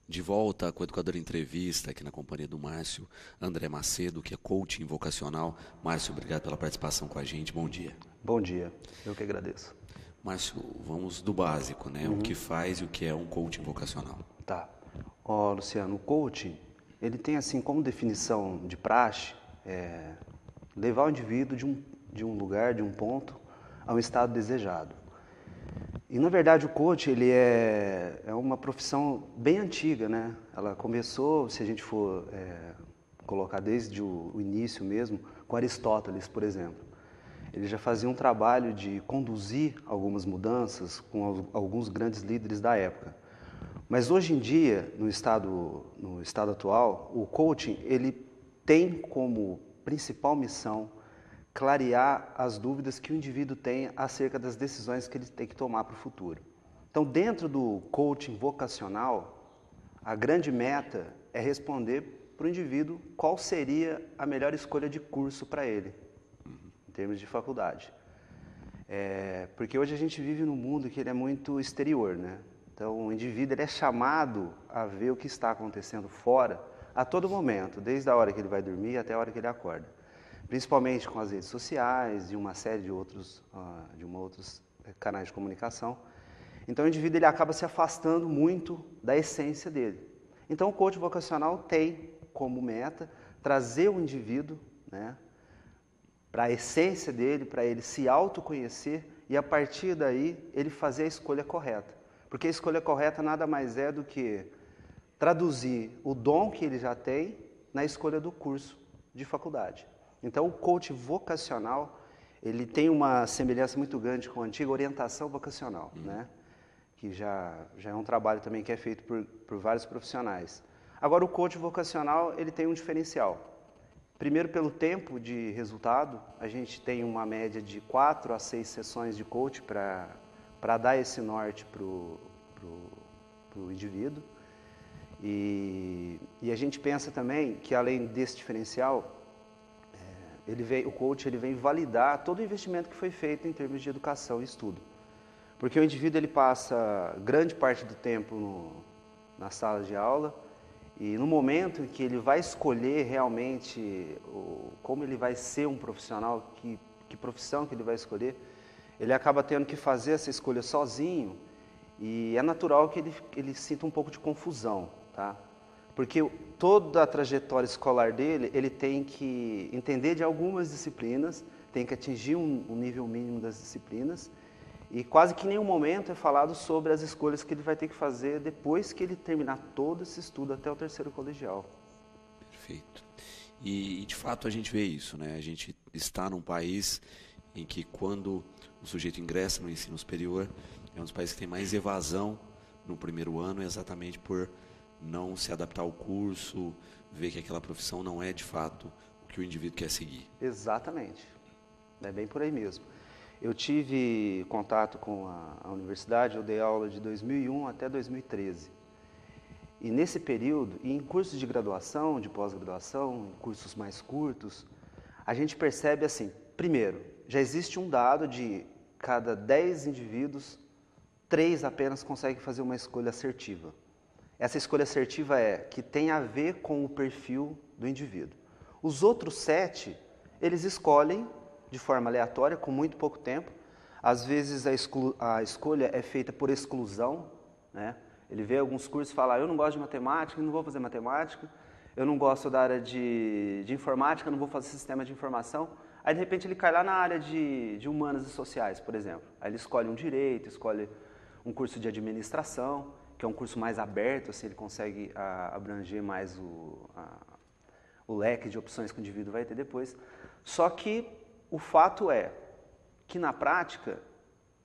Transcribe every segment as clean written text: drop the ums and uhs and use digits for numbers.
De volta com o Educador Entrevista, aqui na companhia do Márcio André Macedo, que é coaching vocacional. Márcio, obrigado pela participação com a gente. Bom dia. Bom dia, eu que agradeço. Márcio, vamos do básico, né? O que faz e o que é um coaching vocacional? Tá. Ó, Luciano, o coaching, ele tem assim como definição de praxe, levar o indivíduo de um lugar, de um ponto, a um estado desejado. E, na verdade, o coach, ele é uma profissão bem antiga, né? Ela começou, se a gente for colocar desde o início mesmo, com Aristóteles, por exemplo. Ele já fazia um trabalho de conduzir algumas mudanças com alguns grandes líderes da época. Mas, hoje em dia, no estado atual, o coaching, ele tem como principal missão clarear as dúvidas que o indivíduo tem acerca das decisões que ele tem que tomar para o futuro. Então, dentro do coaching vocacional, a grande meta é responder para o indivíduo qual seria a melhor escolha de curso para ele, em termos de faculdade. Porque hoje a gente vive num mundo que ele é muito exterior, né? Então, o indivíduo ele é chamado a ver o que está acontecendo fora a todo momento, desde a hora que ele vai dormir até a hora que ele acorda. Principalmente com as redes sociais e uma série de outros canais de comunicação. Então, o indivíduo ele acaba se afastando muito da essência dele. Então, o coach vocacional tem como meta trazer o indivíduo, né, para a essência dele, para ele se autoconhecer e, a partir daí, ele fazer a escolha correta. Porque a escolha correta nada mais é do que traduzir o dom que ele já tem na escolha do curso de faculdade. Então, o coach vocacional, ele tem uma semelhança muito grande com a antiga orientação vocacional, né? Que já é um trabalho também que é feito por vários profissionais. Agora, o coach vocacional, ele tem um diferencial. Primeiro, pelo tempo de resultado, a gente tem uma média de 4 a 6 sessões de coach para dar esse norte para o indivíduo. E a gente pensa também que, além desse diferencial, o coach ele vem validar todo o investimento que foi feito em termos de educação e estudo. Porque o indivíduo ele passa grande parte do tempo na sala de aula e no momento em que ele vai escolher realmente como ele vai ser um profissional, que profissão que ele vai escolher, ele acaba tendo que fazer essa escolha sozinho e é natural que ele sinta um pouco de confusão, tá? Porque toda a trajetória escolar dele, ele tem que entender de algumas disciplinas, tem que atingir um nível mínimo das disciplinas, e quase que em nenhum momento é falado sobre as escolhas que ele vai ter que fazer depois que ele terminar todo esse estudo até o terceiro colegial. Perfeito. E de fato a gente vê isso, né? A gente está num país em que quando o sujeito ingressa no ensino superior, é um dos países que tem mais evasão no primeiro ano, exatamente por não se adaptar ao curso, ver que aquela profissão não é de fato o que o indivíduo quer seguir. Exatamente, é bem por aí mesmo. Eu tive contato com a universidade, eu dei aula de 2001 até 2013. E nesse período, em cursos de graduação, de pós-graduação, em cursos mais curtos, a gente percebe assim, primeiro, já existe um dado de cada 10 indivíduos, 3 apenas conseguem fazer uma escolha assertiva. Essa escolha assertiva que tem a ver com o perfil do indivíduo. Os outros 7, eles escolhem de forma aleatória, com muito pouco tempo. Às vezes a escolha é feita por exclusão, né? Ele vê alguns cursos e fala, eu não gosto de matemática, não vou fazer matemática, eu não gosto da área de informática, não vou fazer sistema de informação. Aí, de repente, ele cai lá na área de humanas e sociais, por exemplo. Aí ele escolhe um direito, escolhe um curso de administração, que é um curso mais aberto, assim, ele consegue abranger mais o leque de opções que o indivíduo vai ter depois. Só que o fato é que, na prática,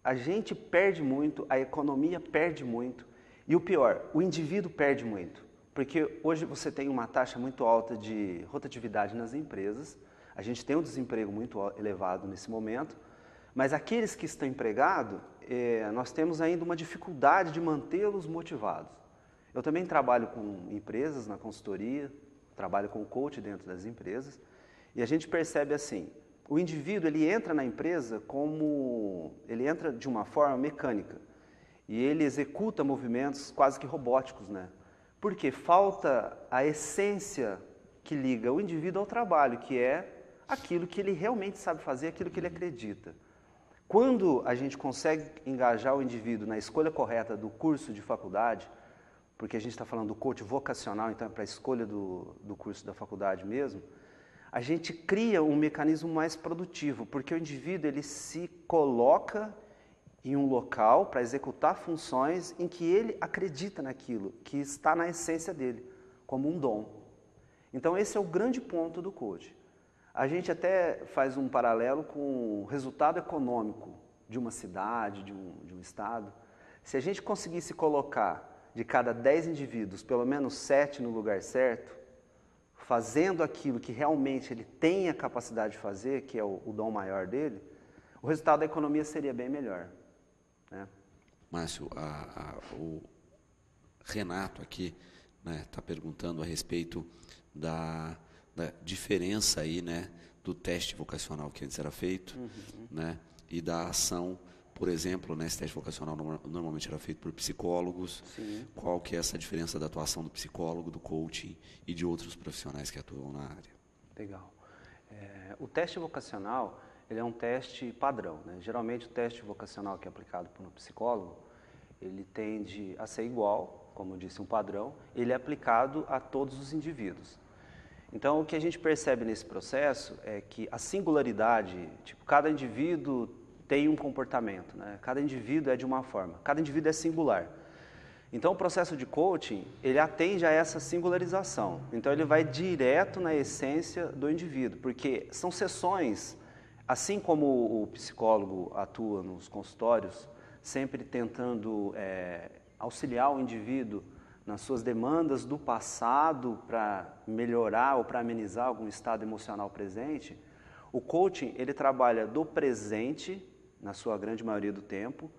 a gente perde muito, a economia perde muito, e o pior, o indivíduo perde muito. Porque hoje você tem uma taxa muito alta de rotatividade nas empresas, a gente tem um desemprego muito elevado nesse momento, mas aqueles que estão empregados, nós temos ainda uma dificuldade de mantê-los motivados. Eu também trabalho com empresas na consultoria, trabalho com coach dentro das empresas, e a gente percebe assim, o indivíduo ele entra na empresa ele entra de uma forma mecânica, e ele executa movimentos quase que robóticos, né? Porque falta a essência que liga o indivíduo ao trabalho, que é aquilo que ele realmente sabe fazer, aquilo que ele acredita. Quando a gente consegue engajar o indivíduo na escolha correta do curso de faculdade, porque a gente está falando do coach vocacional, então é para a escolha do curso da faculdade mesmo, a gente cria um mecanismo mais produtivo, porque o indivíduo ele se coloca em um local para executar funções em que ele acredita naquilo, que está na essência dele, como um dom. Então esse é o grande ponto do coach. A gente até faz um paralelo com o resultado econômico de uma cidade, de um estado. Se a gente conseguisse colocar de cada 10 indivíduos, pelo menos 7 no lugar certo, fazendo aquilo que realmente ele tem a capacidade de fazer, que é o dom maior dele, o resultado da economia seria bem melhor. Né? Márcio, o Renato aqui está perguntando a respeito da diferença aí, né, do teste vocacional que antes era feito, né, e da ação, por exemplo, né, esse teste vocacional normalmente era feito por psicólogos. Sim. Qual que é essa diferença da atuação do psicólogo, do coaching e de outros profissionais que atuam na área? Legal. O teste vocacional, ele é um teste padrão, né? Geralmente o teste vocacional que é aplicado por um psicólogo, ele tende a ser igual, como eu disse, um padrão, ele é aplicado a todos os indivíduos. Então, o que a gente percebe nesse processo é que a singularidade, tipo, cada indivíduo tem um comportamento, né? Cada indivíduo é de uma forma, cada indivíduo é singular. Então, o processo de coaching, ele atende a essa singularização. Então, ele vai direto na essência do indivíduo, porque são sessões, assim como o psicólogo atua nos consultórios, sempre tentando auxiliar o indivíduo nas suas demandas do passado para melhorar ou para amenizar algum estado emocional presente, o coaching ele trabalha do presente, na sua grande maioria do tempo,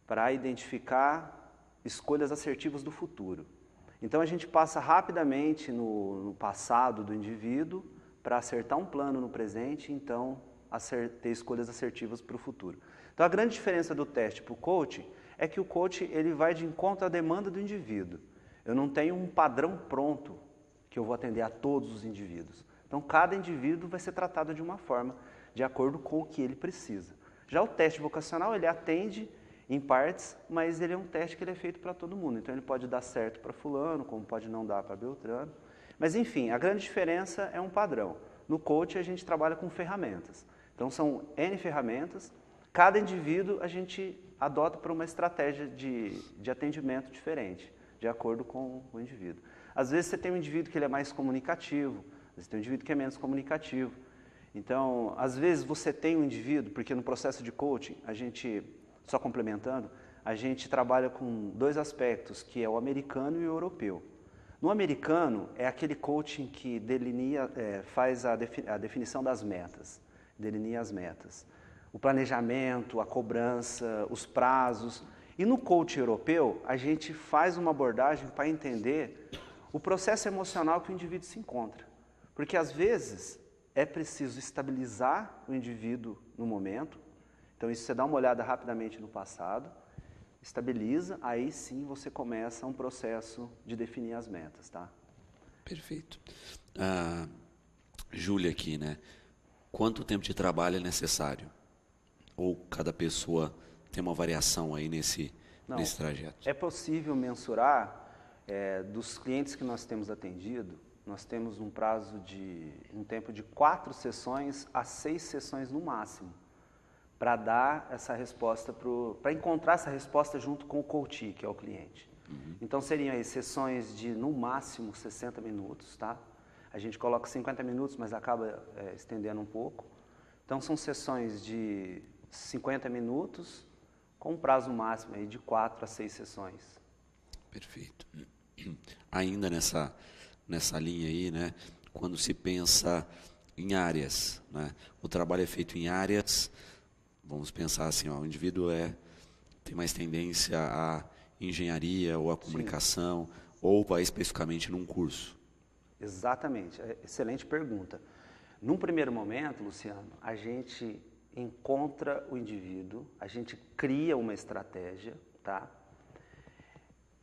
para identificar escolhas assertivas do futuro. Então a gente passa rapidamente no passado do indivíduo para acertar um plano no presente, então ter escolhas assertivas para o futuro. Então a grande diferença do teste para o coaching é que o coach ele vai de encontro à demanda do indivíduo. Eu não tenho um padrão pronto que eu vou atender a todos os indivíduos. Então, cada indivíduo vai ser tratado de uma forma, de acordo com o que ele precisa. Já o teste vocacional, ele atende em partes, mas ele é um teste que ele é feito para todo mundo. Então, ele pode dar certo para fulano, como pode não dar para Beltrano. Mas, enfim, a grande diferença é um padrão. No coach, a gente trabalha com ferramentas. Então, são N ferramentas. Cada indivíduo, a gente adota para uma estratégia de atendimento diferente, de acordo com o indivíduo. Às vezes você tem um indivíduo que ele é mais comunicativo, às vezes tem um indivíduo que é menos comunicativo. Então, às vezes você tem um indivíduo, porque no processo de coaching, a gente, só complementando, a gente trabalha com dois aspectos, que é o americano e o europeu. No americano, é aquele coaching que faz a definição das metas, delinea as metas. O planejamento, a cobrança, os prazos. E no coaching europeu, a gente faz uma abordagem para entender o processo emocional que o indivíduo se encontra. Porque, às vezes, é preciso estabilizar o indivíduo no momento. Então, isso você dá uma olhada rapidamente no passado, estabiliza, aí sim você começa um processo de definir as metas, tá? Perfeito. Júlia aqui, né? Quanto tempo de trabalho é necessário? Ou cada pessoa tem uma variação aí nesse trajeto? É possível mensurar, dos clientes que nós temos atendido, nós temos um tempo de 4 sessões a 6 sessões no máximo, para dar essa resposta, para encontrar essa resposta junto com o coach, que é o cliente. Então seriam aí sessões de no máximo 60 minutos, tá? A gente coloca 50 minutos, mas acaba estendendo um pouco. Então são sessões de 50 minutos, com um prazo máximo aí de 4 a 6 sessões. Perfeito. Ainda nessa linha aí, né, quando se pensa em áreas, né, o trabalho é feito em áreas, vamos pensar assim, ó, o indivíduo tem mais tendência à engenharia ou à comunicação, sim, ou vai especificamente num curso? Exatamente, excelente pergunta. Num primeiro momento, Luciano, a gente encontra o indivíduo, a gente cria uma estratégia, tá?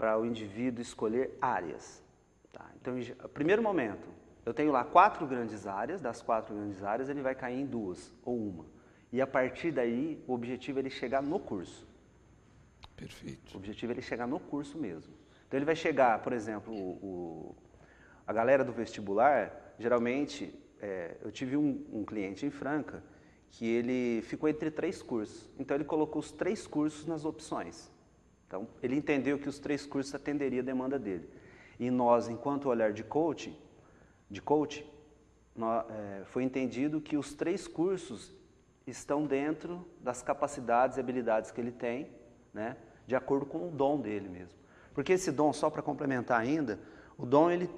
para o indivíduo escolher áreas. Tá? Então, no primeiro momento, eu tenho lá 4 grandes áreas, das 4 grandes áreas ele vai cair em 2 ou 1. E a partir daí, o objetivo é ele chegar no curso. Perfeito. O objetivo é ele chegar no curso mesmo. Então ele vai chegar, por exemplo, a galera do vestibular, geralmente, eu tive um cliente em Franca que ele ficou entre 3 cursos. Então ele colocou os 3 cursos nas opções. Então ele entendeu que os 3 cursos atenderiam a demanda dele. E nós, enquanto olhar de coach, foi entendido que os 3 cursos estão dentro das capacidades e habilidades que ele tem, né, de acordo com o dom dele mesmo. Porque esse dom, só para complementar ainda, o dom ele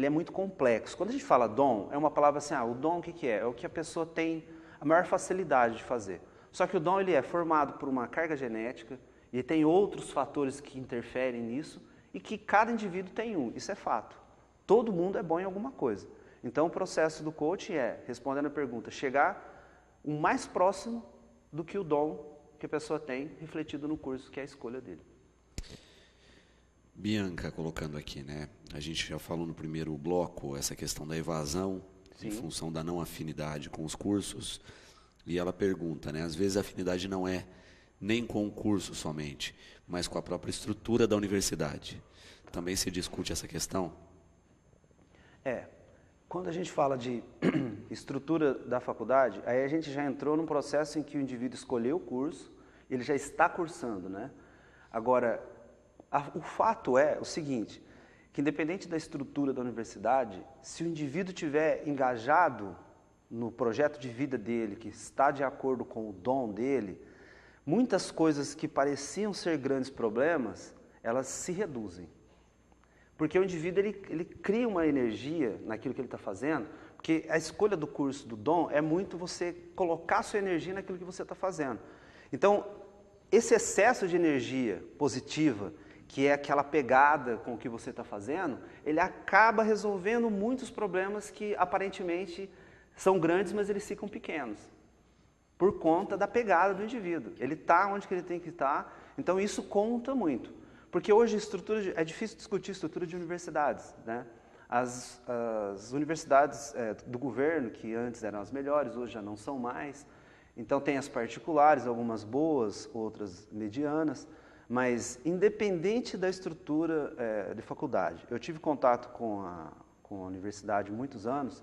é muito complexo. Quando a gente fala dom, é uma palavra assim, o dom o que é? É o que a pessoa tem a maior facilidade de fazer. Só que o dom ele é formado por uma carga genética e tem outros fatores que interferem nisso e que cada indivíduo tem um, isso é fato. Todo mundo é bom em alguma coisa. Então o processo do coaching é, respondendo a pergunta, chegar o mais próximo do que o dom que a pessoa tem refletido no curso, que é a escolha dele. Bianca colocando aqui, né? A gente já falou no primeiro bloco essa questão da evasão, sim, em função da não afinidade com os cursos. E ela pergunta, né? Às vezes a afinidade não é nem com o curso somente, mas com a própria estrutura da universidade. Também se discute essa questão? Quando a gente fala de estrutura da faculdade, aí a gente já entrou num processo em que o indivíduo escolheu o curso, ele já está cursando, né? Agora, o fato é o seguinte, que independente da estrutura da universidade, se o indivíduo estiver engajado no projeto de vida dele, que está de acordo com o dom dele, muitas coisas que pareciam ser grandes problemas, elas se reduzem. Porque o indivíduo ele cria uma energia naquilo que ele está fazendo, porque a escolha do curso do dom é muito você colocar sua energia naquilo que você está fazendo. Então, esse excesso de energia positiva, que é aquela pegada com o que você está fazendo, ele acaba resolvendo muitos problemas que aparentemente são grandes, mas eles ficam pequenos, por conta da pegada do indivíduo. Ele está onde que ele tem que estar, então isso conta muito. Porque hoje é difícil discutir estrutura de universidades, né? As universidades do governo, que antes eram as melhores, hoje já não são mais. Então tem as particulares, algumas boas, outras medianas, mas independente da estrutura de faculdade. Eu tive contato com a universidade há muitos anos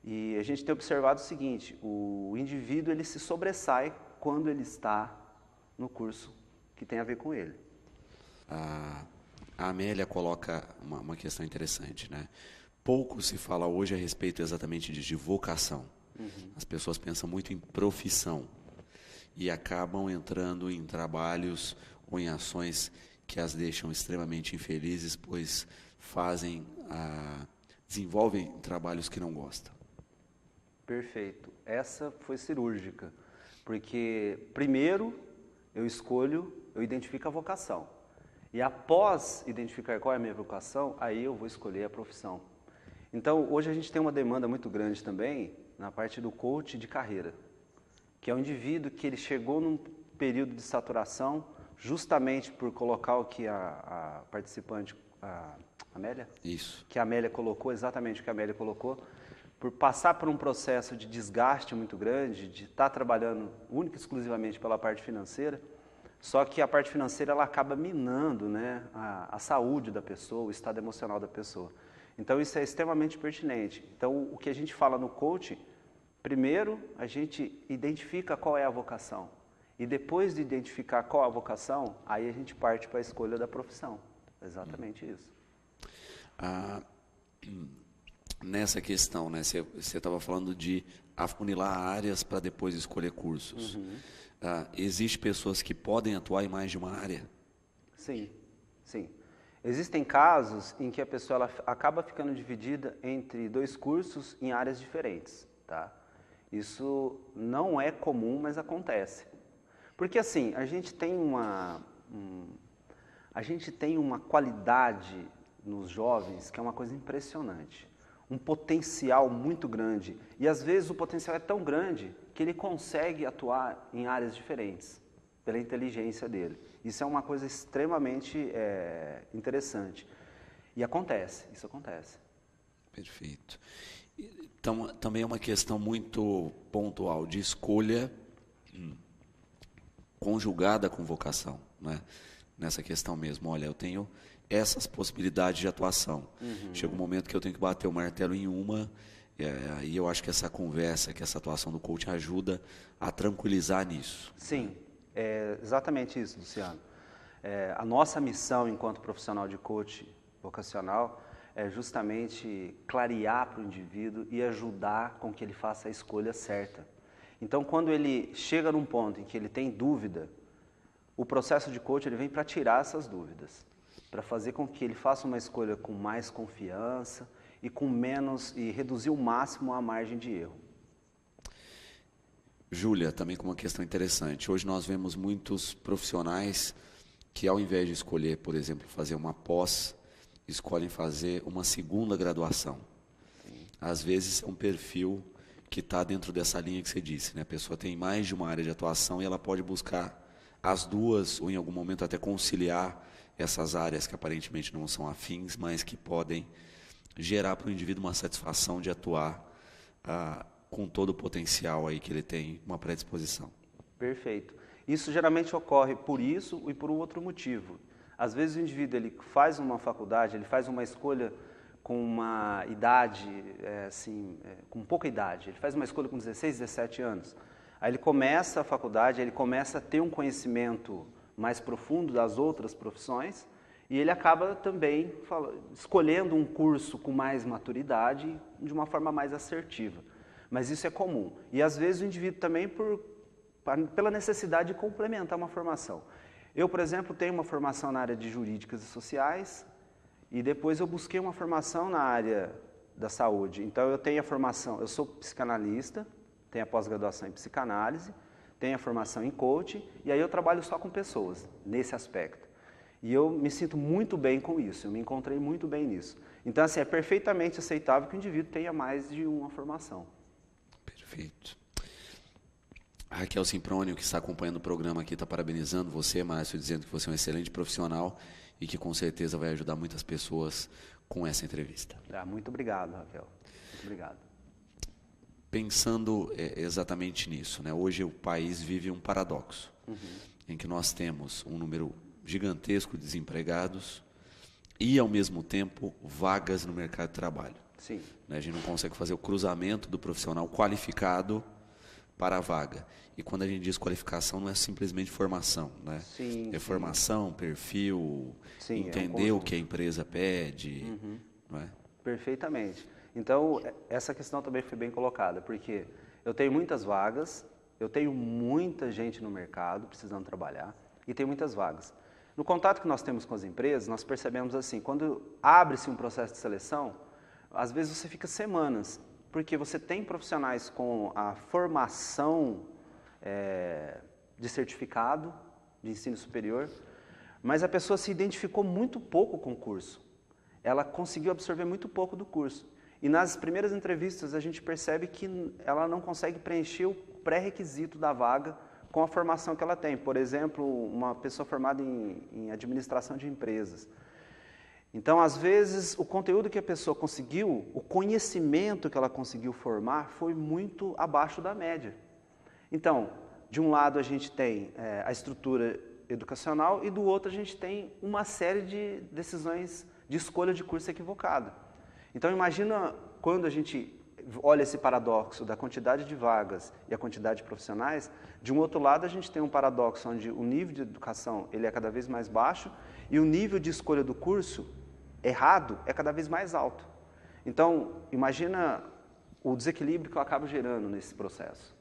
e a gente tem observado o seguinte, o indivíduo ele se sobressai quando ele está no curso que tem a ver com ele. A Amélia coloca uma questão interessante, né? Pouco se fala hoje a respeito exatamente de vocação. Uhum. As pessoas pensam muito em profissão e acabam entrando em trabalhos ou em ações que as deixam extremamente infelizes, pois desenvolvem trabalhos que não gostam. Perfeito. Essa foi cirúrgica, porque primeiro eu identifico a vocação. E após identificar qual é a minha vocação, aí eu vou escolher a profissão. Então, hoje a gente tem uma demanda muito grande também na parte do coach de carreira, que é o indivíduo que ele chegou num período de saturação, justamente por colocar o que a participante, a Amélia? Isso. Que a Amélia colocou, exatamente o que a Amélia colocou, por passar por um processo de desgaste muito grande, de estar trabalhando única e exclusivamente pela parte financeira. Só que a parte financeira ela acaba minando, né, a saúde da pessoa, o estado emocional da pessoa. Então isso é extremamente pertinente. Então o que a gente fala no coaching, primeiro a gente identifica qual é a vocação. E depois de identificar qual é a vocação, aí a gente parte para a escolha da profissão. Exatamente isso. Nessa questão, né, você estava falando de afunilar áreas para depois escolher cursos. Uhum. Existem pessoas que podem atuar em mais de uma área? Sim, sim. Existem casos em que a pessoa ela acaba ficando dividida entre 2 cursos em áreas diferentes, tá? Isso não é comum, mas acontece. Porque assim, a gente tem uma qualidade nos jovens que é uma coisa impressionante. Um potencial muito grande. E às vezes o potencial é tão grande que ele consegue atuar em áreas diferentes, pela inteligência dele. Isso é uma coisa extremamente interessante. E acontece, isso acontece. Perfeito. Então, também é uma questão muito pontual de escolha conjugada com vocação, né? Nessa questão mesmo, olha, eu tenho essas possibilidades de atuação. Chega um momento que eu tenho que bater o martelo em uma, e eu acho que essa conversa, que essa atuação do coaching ajuda a tranquilizar nisso. Sim, é exatamente isso, Luciano. A nossa missão enquanto profissional de coaching vocacional é justamente clarear para o indivíduo e ajudar com que ele faça a escolha certa. Então, quando ele chega num ponto em que ele tem dúvida, o processo de coaching ele vem para tirar essas dúvidas, para fazer com que ele faça uma escolha com mais confiança e com menos e reduzir ao máximo a margem de erro. Júlia, também com uma questão interessante. Hoje nós vemos muitos profissionais que, ao invés de escolher, por exemplo, fazer uma pós, escolhem fazer uma segunda graduação. Às vezes é um perfil que está dentro dessa linha que você disse, né? A pessoa tem mais de uma área de atuação e ela pode buscar as duas, ou em algum momento até conciliar essas áreas que aparentemente não são afins, mas que podem gerar para o indivíduo uma satisfação de atuar com todo o potencial aí que ele tem, uma predisposição. Perfeito. Isso geralmente ocorre por isso e por um outro motivo. Às vezes o indivíduo ele faz uma faculdade, ele faz uma escolha com uma idade, com pouca idade. Ele faz uma escolha com 16, 17 anos. Aí ele começa a faculdade, ele começa a ter um conhecimento mais profundo das outras profissões e ele acaba também escolhendo um curso com mais maturidade de uma forma mais assertiva. Mas isso é comum. E às vezes o indivíduo também pela necessidade de complementar uma formação. Eu, por exemplo, tenho uma formação na área de jurídicas e sociais e depois eu busquei uma formação na área da saúde. Então eu tenho a formação, eu sou psicanalista, tenho a pós-graduação em psicanálise, tenho a formação em coaching e aí eu trabalho só com pessoas, nesse aspecto. E eu me sinto muito bem com isso, eu me encontrei muito bem nisso. Então, assim, é perfeitamente aceitável que o indivíduo tenha mais de uma formação. Perfeito. A Raquel Simprônio, que está acompanhando o programa aqui, está parabenizando você, Márcio, dizendo que você é um excelente profissional e que com certeza vai ajudar muitas pessoas com essa entrevista. Muito obrigado, Raquel. Muito obrigado. Pensando exatamente nisso, né? Hoje o país vive um paradoxo, em que nós temos um número gigantesco de desempregados e, ao mesmo tempo, vagas no mercado de trabalho. Sim. A gente não consegue fazer o cruzamento do profissional qualificado para a vaga. E quando a gente diz qualificação, não é simplesmente formação, né? Sim, é formação, perfil, sim, entender o que a empresa pede. Não é? Perfeitamente. Então, essa questão também foi bem colocada, porque eu tenho muitas vagas, eu tenho muita gente no mercado precisando trabalhar e tem muitas vagas. No contato que nós temos com as empresas, nós percebemos assim, quando abre-se um processo de seleção, às vezes você fica semanas, porque você tem profissionais com a formação de certificado de ensino superior, mas a pessoa se identificou muito pouco com o curso. Ela conseguiu absorver muito pouco do curso. E nas primeiras entrevistas a gente percebe que ela não consegue preencher o pré-requisito da vaga com a formação que ela tem. Por exemplo, uma pessoa formada em administração de empresas. Então, às vezes, o conteúdo que a pessoa conseguiu, o conhecimento que ela conseguiu formar foi muito abaixo da média. Então, de um lado a gente tem a estrutura educacional e do outro a gente tem uma série de decisões de escolha de curso equivocada. Então, imagina quando a gente olha esse paradoxo da quantidade de vagas e a quantidade de profissionais, de um outro lado a gente tem um paradoxo onde o nível de educação ele é cada vez mais baixo e o nível de escolha do curso errado é cada vez mais alto. Então, imagina o desequilíbrio que eu acabo gerando nesse processo.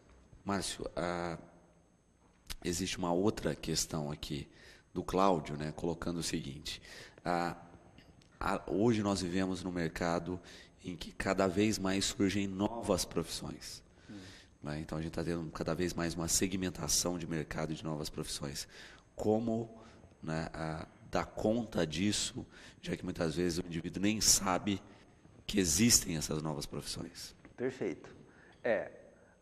Márcio, existe uma outra questão aqui do Cláudio, né, colocando o seguinte, hoje nós vivemos num mercado em que cada vez mais surgem novas profissões. Né? Então a gente está tendo cada vez mais uma segmentação de mercado de novas profissões. Como, né, dar conta disso, já que muitas vezes o indivíduo nem sabe que existem essas novas profissões? Perfeito.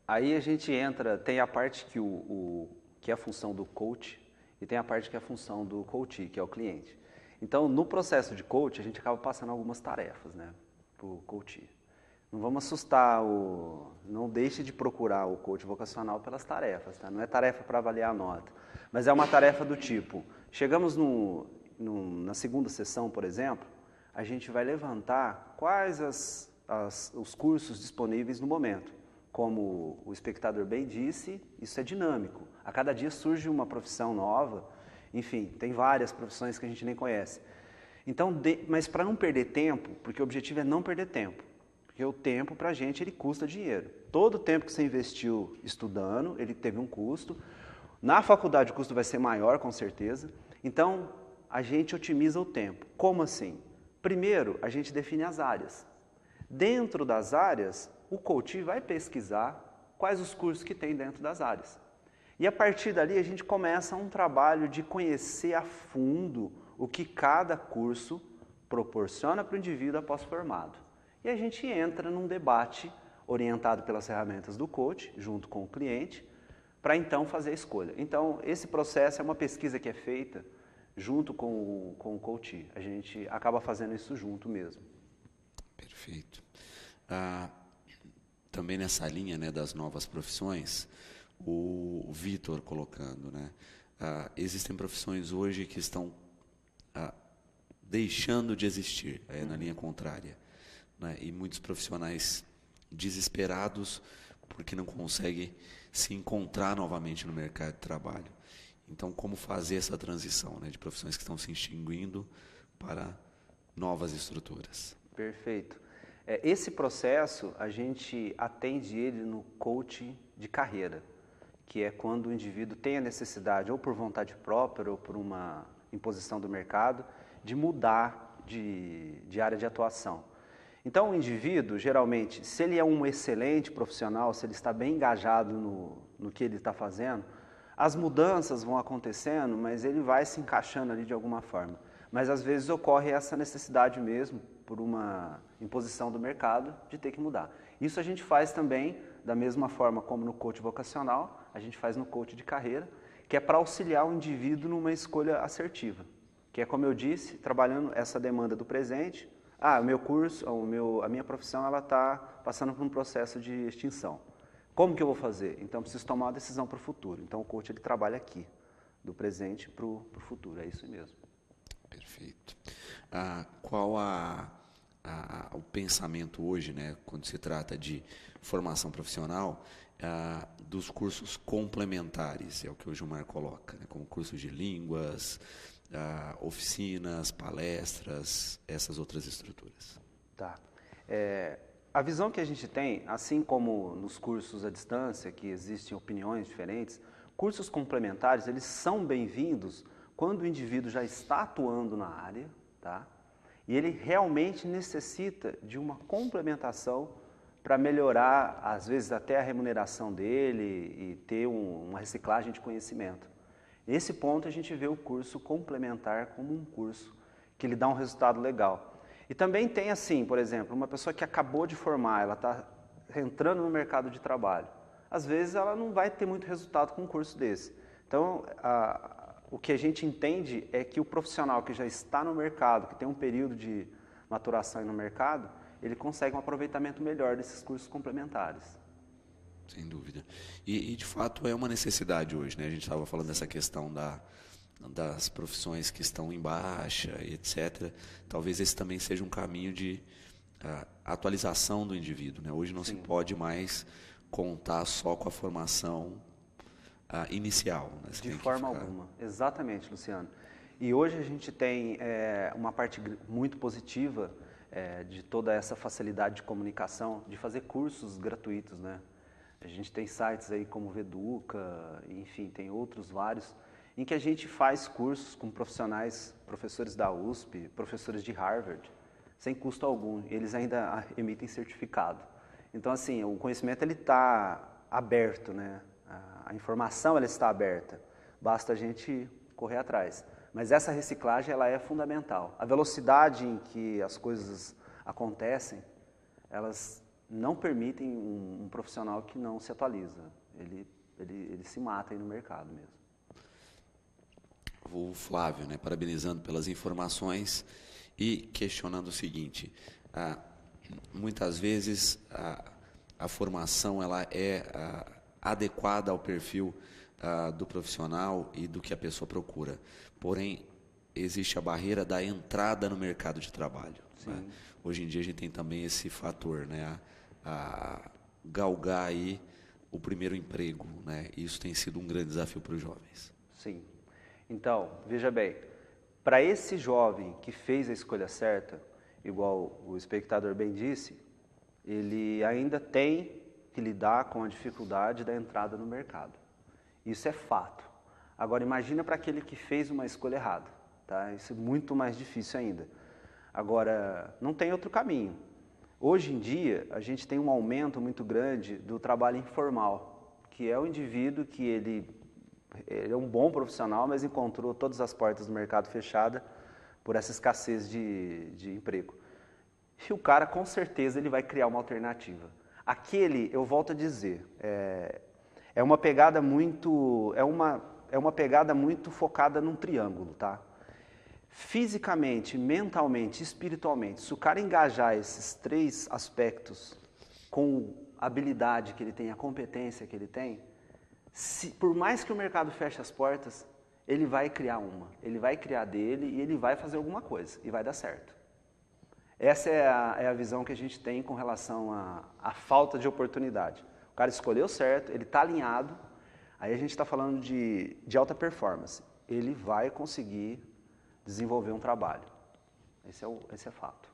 Aí a gente entra, tem a parte que é a função do coach, e tem a parte que é a função do coach, que é o cliente. Então, no processo de coach, a gente acaba passando algumas tarefas, né, para o coach. Não vamos assustar não deixe de procurar o coach vocacional pelas tarefas, tá? Não é tarefa para avaliar a nota, mas é uma tarefa do tipo, chegamos na segunda sessão, por exemplo, a gente vai levantar quais os cursos disponíveis no momento. Como o espectador bem disse, isso é dinâmico. A cada dia surge uma profissão nova, enfim, tem várias profissões que a gente nem conhece. Então, mas para não perder tempo, porque o objetivo é não perder tempo, porque o tempo para a gente ele custa dinheiro. Todo o tempo que você investiu estudando, ele teve um custo. Na faculdade o custo vai ser maior, com certeza. Então, a gente otimiza o tempo. Como assim? Primeiro, a gente define as áreas. Dentro das áreas, o coach vai pesquisar quais os cursos que tem dentro das áreas. E a partir dali a gente começa um trabalho de conhecer a fundo o que cada curso proporciona para o indivíduo após formado. E a gente entra num debate orientado pelas ferramentas do coach, junto com o cliente, para então fazer a escolha. Então, esse processo é uma pesquisa que é feita junto com o coach. A gente acaba fazendo isso junto mesmo. Perfeito. Também nessa linha, né, das novas profissões, o Vitor colocando, né, existem profissões hoje que estão deixando de existir, na linha contrária, né, e muitos profissionais desesperados porque não conseguem se encontrar novamente no mercado de trabalho. Então, como fazer essa transição, né, de profissões que estão se extinguindo para novas estruturas? Perfeito. Esse processo, a gente atende ele no coach de carreira, que é quando o indivíduo tem a necessidade, ou por vontade própria, ou por uma imposição do mercado, de mudar de área de atuação. Então, o indivíduo, geralmente, se ele é um excelente profissional, se ele está bem engajado no que ele está fazendo, as mudanças vão acontecendo, mas ele vai se encaixando ali de alguma forma. Mas, às vezes, ocorre essa necessidade mesmo, por uma imposição do mercado, de ter que mudar. Isso a gente faz também, da mesma forma como no coach vocacional, a gente faz no coach de carreira, que é para auxiliar o indivíduo numa escolha assertiva. Que é, como eu disse, trabalhando essa demanda do presente. O meu curso, a minha profissão, ela está passando por um processo de extinção. Como que eu vou fazer? Então, eu preciso tomar uma decisão para o futuro. Então, o coach ele trabalha aqui, do presente para o futuro. É isso mesmo. Perfeito. Qual o pensamento hoje, né, quando se trata de formação profissional, dos cursos complementares? É o que o Gilmar coloca, né, como cursos de línguas, oficinas, palestras, essas outras estruturas. Tá. A visão que a gente tem, assim como nos cursos à distância, que existem opiniões diferentes, cursos complementares, eles são bem-vindos quando o indivíduo já está atuando na área, tá? E ele realmente necessita de uma complementação para melhorar, às vezes, até a remuneração dele e ter uma reciclagem de conhecimento. Nesse ponto, a gente vê o curso complementar como um curso que lhe dá um resultado legal. E também tem assim, por exemplo, uma pessoa que acabou de formar, ela está entrando no mercado de trabalho. Às vezes ela não vai ter muito resultado com um curso desse. Então, o que a gente entende é que o profissional que já está no mercado, que tem um período de maturação no mercado, ele consegue um aproveitamento melhor desses cursos complementares. Sem dúvida. E de fato é uma necessidade hoje, né? A gente estava falando dessa questão das profissões que estão em baixa, etc. Talvez esse também seja um caminho de atualização do indivíduo, né? Hoje não se pode mais contar só com a formação inicial. Né? De forma alguma. Exatamente, Luciano. E hoje a gente tem uma parte muito positiva de toda essa facilidade de comunicação, de fazer cursos gratuitos, né? A gente tem sites aí como Veduca, enfim, tem outros vários, em que a gente faz cursos com profissionais, professores da USP, professores de Harvard, sem custo algum. Eles ainda emitem certificado. Então, assim, o conhecimento ele está aberto, né? A informação ela está aberta. Basta a gente correr atrás. Mas essa reciclagem ela é fundamental. A velocidade em que as coisas acontecem, elas não permitem um profissional que não se atualiza. Ele se mata aí no mercado mesmo. o Flávio, né, parabenizando pelas informações e questionando o seguinte: muitas vezes a formação ela é adequada ao perfil do profissional e do que a pessoa procura. Porém, existe a barreira da entrada no mercado de trabalho. Né? Hoje em dia a gente tem também esse fator, né, a galgar aí o primeiro emprego, né? Isso tem sido um grande desafio para os jovens. Sim. Então, veja bem, para esse jovem que fez a escolha certa, igual o espectador bem disse, ele ainda tem que lidar com a dificuldade da entrada no mercado. Isso é fato. Agora, imagina para aquele que fez uma escolha errada, tá? Isso é muito mais difícil ainda. Agora, não tem outro caminho. Hoje em dia, a gente tem um aumento muito grande do trabalho informal, que é o indivíduo que ele é um bom profissional, mas encontrou todas as portas do mercado fechadas por essa escassez de emprego. E o cara, com certeza, ele vai criar uma alternativa. Aquele, eu volto a dizer, é uma pegada muito focada num triângulo, tá? Fisicamente, mentalmente, espiritualmente, se o cara engajar esses três aspectos com a habilidade que ele tem, a competência que ele tem, por mais que o mercado feche as portas, ele vai criar dele e ele vai fazer alguma coisa e vai dar certo. Essa é a visão que a gente tem com relação à falta de oportunidade. O cara escolheu certo, ele está alinhado, aí a gente está falando de alta performance. Ele vai conseguir desenvolver um trabalho. Esse é fato.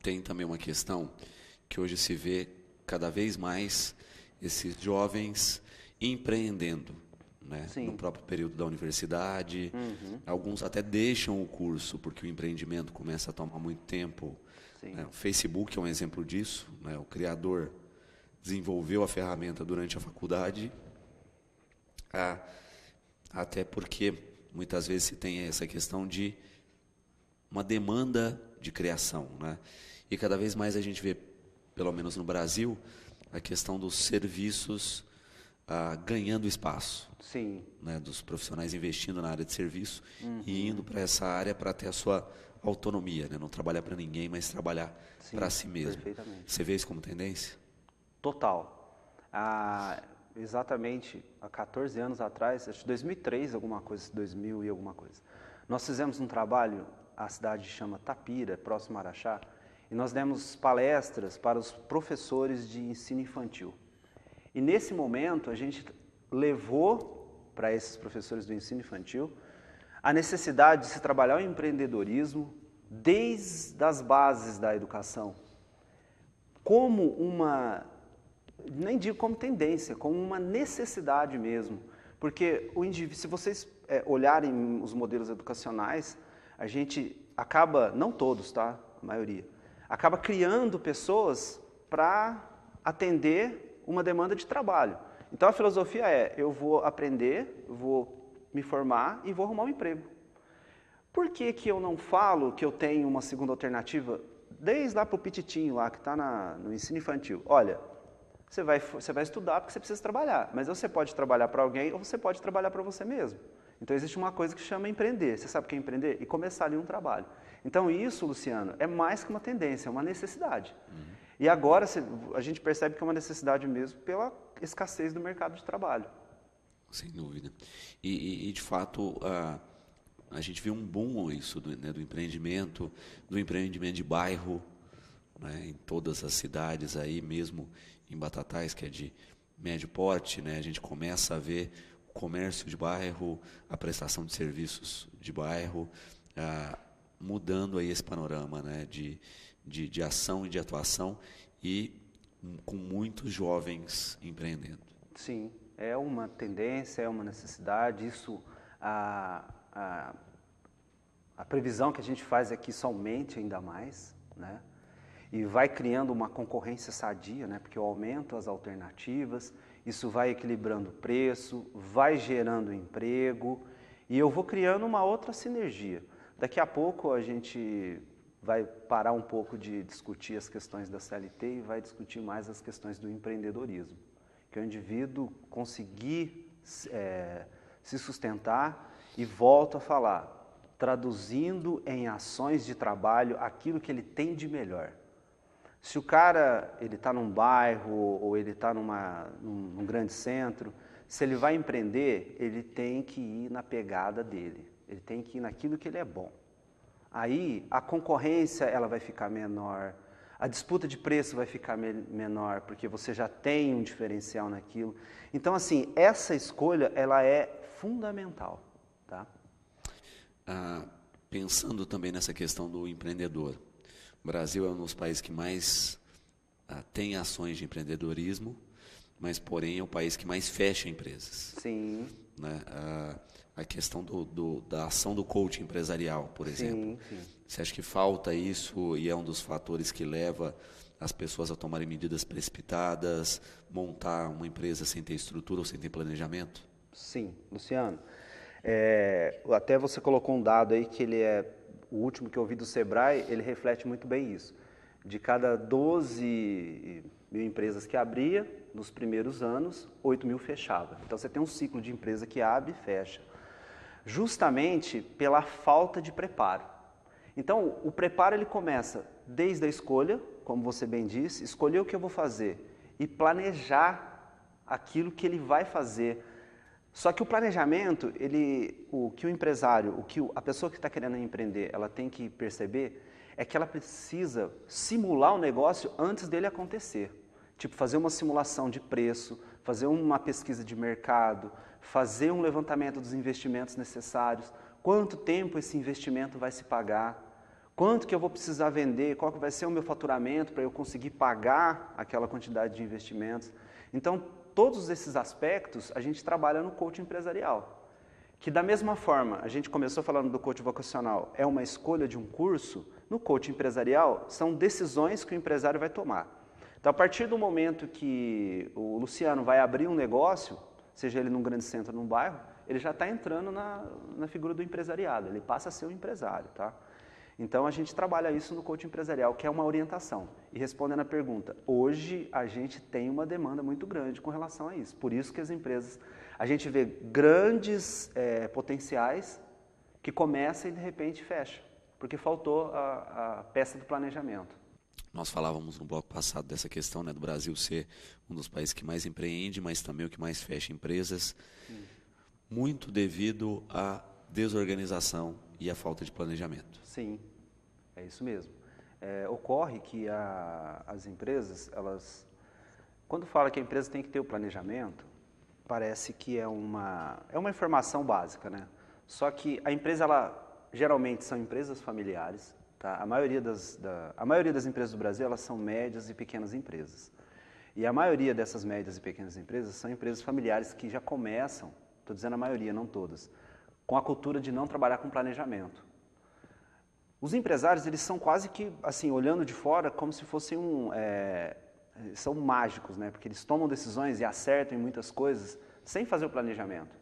Tem também uma questão que hoje se vê cada vez mais esses jovens empreendendo, né? No próprio período da universidade. Alguns até deixam o curso porque o empreendimento começa a tomar muito tempo. Né? O Facebook é um exemplo disso, né? O criador desenvolveu a ferramenta durante a faculdade, até porque muitas vezes se tem essa questão de uma demanda de criação, né? E cada vez mais a gente vê, pelo menos no Brasil, a questão dos serviços ganhando espaço. Sim. Né? Dos profissionais investindo na área de serviço e indo para essa área para ter a sua autonomia, né? Não trabalhar para ninguém, mas trabalhar para si mesmo. Perfeitamente. Você vê isso como tendência? Total. Exatamente há 14 anos atrás, acho que 2003, 2000 e alguma coisa. Nós fizemos um trabalho, a cidade chama Tapira, próximo a Araxá, e nós demos palestras para os professores de ensino infantil. E nesse momento a gente levou para esses professores do ensino infantil a necessidade de se trabalhar o empreendedorismo desde as bases da educação, como nem digo como tendência, como uma necessidade mesmo. Porque o indivíduo, se vocês olharem os modelos educacionais, a gente acaba, não todos, tá? A maioria, acaba criando pessoas para atender uma demanda de trabalho. Então a filosofia eu vou aprender, vou me formar e vou arrumar um emprego. Por que que eu não falo que eu tenho uma segunda alternativa, desde lá para o pititinho lá, que está no ensino infantil? Olha, você vai estudar porque você precisa trabalhar, mas você pode trabalhar para alguém ou você pode trabalhar para você mesmo. Então existe uma coisa que chama empreender. Você sabe o que é empreender? E começar ali um trabalho. Então isso, Luciano, é mais que uma tendência, é uma necessidade. E agora a gente percebe que é uma necessidade mesmo pela escassez do mercado de trabalho. Sem dúvida. E de fato, a gente vê um boom isso do empreendimento de bairro, né, em todas as cidades aí, mesmo em Batatais, que é de médio porte, né, a gente começa a ver o comércio de bairro, a prestação de serviços de bairro, mudando aí esse panorama, né, de ação e de atuação e com muitos jovens empreendendo. Sim, é uma tendência, é uma necessidade. Isso, a previsão que a gente faz é que isso aumente ainda mais, né? E vai criando uma concorrência sadia, né? Porque eu aumento as alternativas, isso vai equilibrando o preço, vai gerando emprego e eu vou criando uma outra sinergia. Daqui a pouco a gente vai parar um pouco de discutir as questões da CLT e vai discutir mais as questões do empreendedorismo, que é o indivíduo conseguir se sustentar E volto a falar, traduzindo em ações de trabalho aquilo que ele tem de melhor. Se o cara ele está num bairro ou ele está num grande centro, se ele vai empreender, ele tem que ir na pegada dele, ele tem que ir naquilo que ele é bom. Aí a concorrência ela vai ficar menor, a disputa de preço vai ficar menor, porque você já tem um diferencial naquilo. Então, assim, essa escolha ela é fundamental. Tá? Pensando também nessa questão do empreendedor, o Brasil é um dos países que mais tem ações de empreendedorismo, mas, porém, é o país que mais fecha empresas. Sim. Né? A questão da ação do coaching empresarial, por exemplo. Sim. Você acha que falta isso e é um dos fatores que leva as pessoas a tomarem medidas precipitadas, montar uma empresa sem ter estrutura ou sem ter planejamento? Sim, Luciano. Até você colocou um dado aí que ele é o último que eu ouvi do Sebrae, ele reflete muito bem isso. De cada 12 mil empresas que abria, nos primeiros anos, 8 mil fechava. Então você tem um ciclo de empresa que abre e fecha, justamente pela falta de preparo. Então o preparo ele começa desde a escolha, como você bem disse, escolher o que eu vou fazer e planejar aquilo que ele vai fazer. Só que o planejamento, o que o empresário, o que a pessoa que está querendo empreender, ela tem que perceber é que ela precisa simular o negócio antes dele acontecer. Tipo, fazer uma simulação de preço, fazer uma pesquisa de mercado, fazer um levantamento dos investimentos necessários, quanto tempo esse investimento vai se pagar, quanto que eu vou precisar vender, qual que vai ser o meu faturamento para eu conseguir pagar aquela quantidade de investimentos. Então, todos esses aspectos a gente trabalha no coaching empresarial, que da mesma forma, a gente começou falando do coaching vocacional, é uma escolha de um curso, no coaching empresarial são decisões que o empresário vai tomar. Então, a partir do momento que o Luciano vai abrir um negócio, seja ele num grande centro ou num bairro, ele já está entrando na figura do empresariado, ele passa a ser um empresário, tá? Então, a gente trabalha isso no coaching empresarial, que é uma orientação. E respondendo a pergunta, hoje a gente tem uma demanda muito grande com relação a isso. Por isso que as empresas, a gente vê grandes potenciais que começam e de repente fecham, porque faltou a peça do planejamento. Nós falávamos no bloco passado dessa questão, né, do Brasil ser um dos países que mais empreende, mas também o que mais fecha empresas, muito devido à desorganização e à falta de planejamento. Sim, é isso mesmo. Ocorre que as empresas, quando fala que a empresa tem que ter o planejamento, parece que é uma informação básica, né? Só que a empresa, geralmente são empresas familiares, tá? A maioria das empresas do Brasil, elas são médias e pequenas empresas. E a maioria dessas médias e pequenas empresas são empresas familiares que já começam, estou dizendo a maioria, não todas, com a cultura de não trabalhar com planejamento. Os empresários, eles são quase que, assim, olhando de fora, como se fossem são mágicos, né? Porque eles tomam decisões e acertam em muitas coisas sem fazer o planejamento.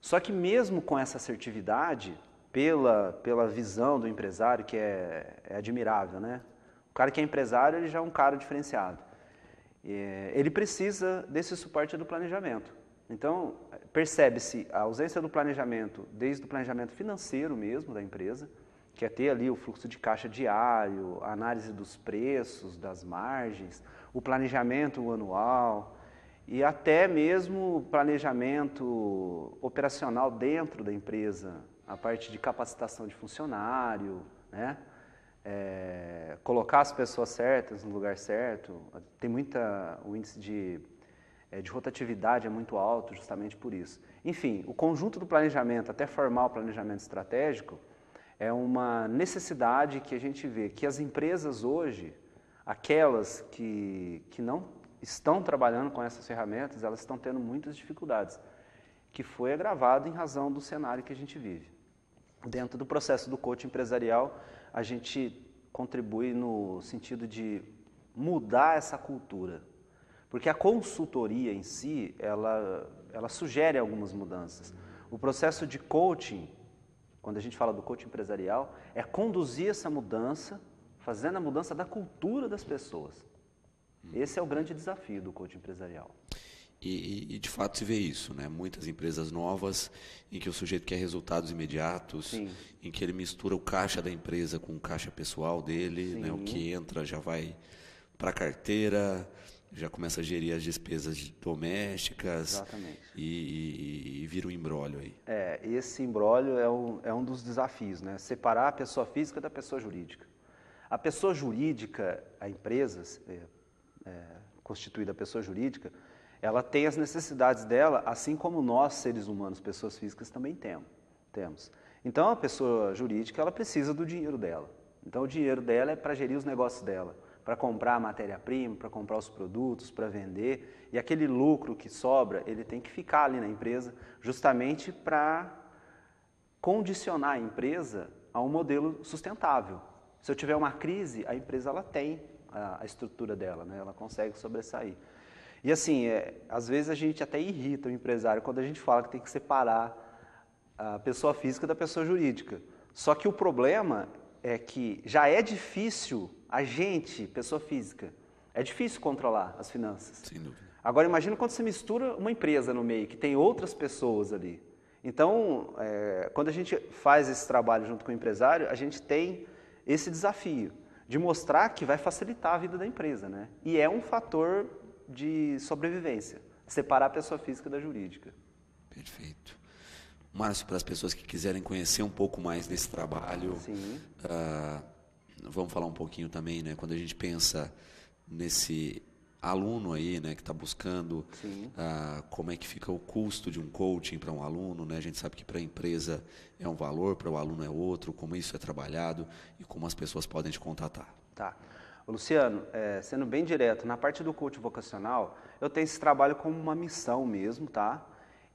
Só que mesmo com essa assertividade, pela visão do empresário, que é admirável, né? O cara que é empresário, ele já é um cara diferenciado. Ele precisa desse suporte do planejamento. Então, percebe-se a ausência do planejamento, desde o planejamento financeiro mesmo da empresa, que é ter ali o fluxo de caixa diário, a análise dos preços, das margens, o planejamento anual e até mesmo planejamento operacional dentro da empresa, a parte de capacitação de funcionário, né? Colocar as pessoas certas no lugar certo. Tem o índice de rotatividade é muito alto justamente por isso. Enfim, o conjunto do planejamento, até formar o planejamento estratégico, é uma necessidade que a gente vê que as empresas hoje, aquelas que não estão trabalhando com essas ferramentas, elas estão tendo muitas dificuldades, que foi agravado em razão do cenário que a gente vive. Dentro do processo do coaching empresarial, a gente contribui no sentido de mudar essa cultura, porque a consultoria em si, ela sugere algumas mudanças. O processo de coaching, quando a gente fala do coaching empresarial, é conduzir essa mudança, fazendo a mudança da cultura das pessoas. Esse é o grande desafio do coaching empresarial. E de fato se vê isso, né? Muitas empresas novas em que o sujeito quer resultados imediatos, Sim. em que ele mistura o caixa da empresa com o caixa pessoal dele, né? O que entra já vai para a carteira, já começa a gerir as despesas domésticas. Exatamente. E vira um imbróglio aí. Esse imbróglio é um dos desafios, né? Separar a pessoa física da pessoa jurídica. A pessoa jurídica, a empresa constituída pessoa jurídica, ela tem as necessidades dela, assim como nós, seres humanos, pessoas físicas, também temos. Então, a pessoa jurídica, ela precisa do dinheiro dela. Então, o dinheiro dela é para gerir os negócios dela, para comprar a matéria-prima, para comprar os produtos, para vender. E aquele lucro que sobra, ele tem que ficar ali na empresa, justamente para condicionar a empresa a um modelo sustentável. Se eu tiver uma crise, a empresa ela tem a estrutura dela, né? Ela consegue sobressair. E assim, às vezes a gente até irrita o empresário quando a gente fala que tem que separar a pessoa física da pessoa jurídica. Só que o problema é que já é difícil a gente, pessoa física, é difícil controlar as finanças. Sem dúvida. Agora imagina quando você mistura uma empresa no meio, que tem outras pessoas ali. Então, quando a gente faz esse trabalho junto com o empresário, a gente tem esse desafio de mostrar que vai facilitar a vida da empresa, né? E é um fator de sobrevivência, separar a pessoa física da jurídica. Perfeito. Márcio, para as pessoas que quiserem conhecer um pouco mais desse trabalho, vamos falar um pouquinho também, né? Quando a gente pensa nesse aluno aí, né, que está buscando, como é que fica o custo de um coaching para um aluno, né? A gente sabe que para a empresa é um valor, para o aluno é outro, como isso é trabalhado e como as pessoas podem te contatar. Tá. Luciano, sendo bem direto, na parte do coaching vocacional, eu tenho esse trabalho como uma missão mesmo, tá?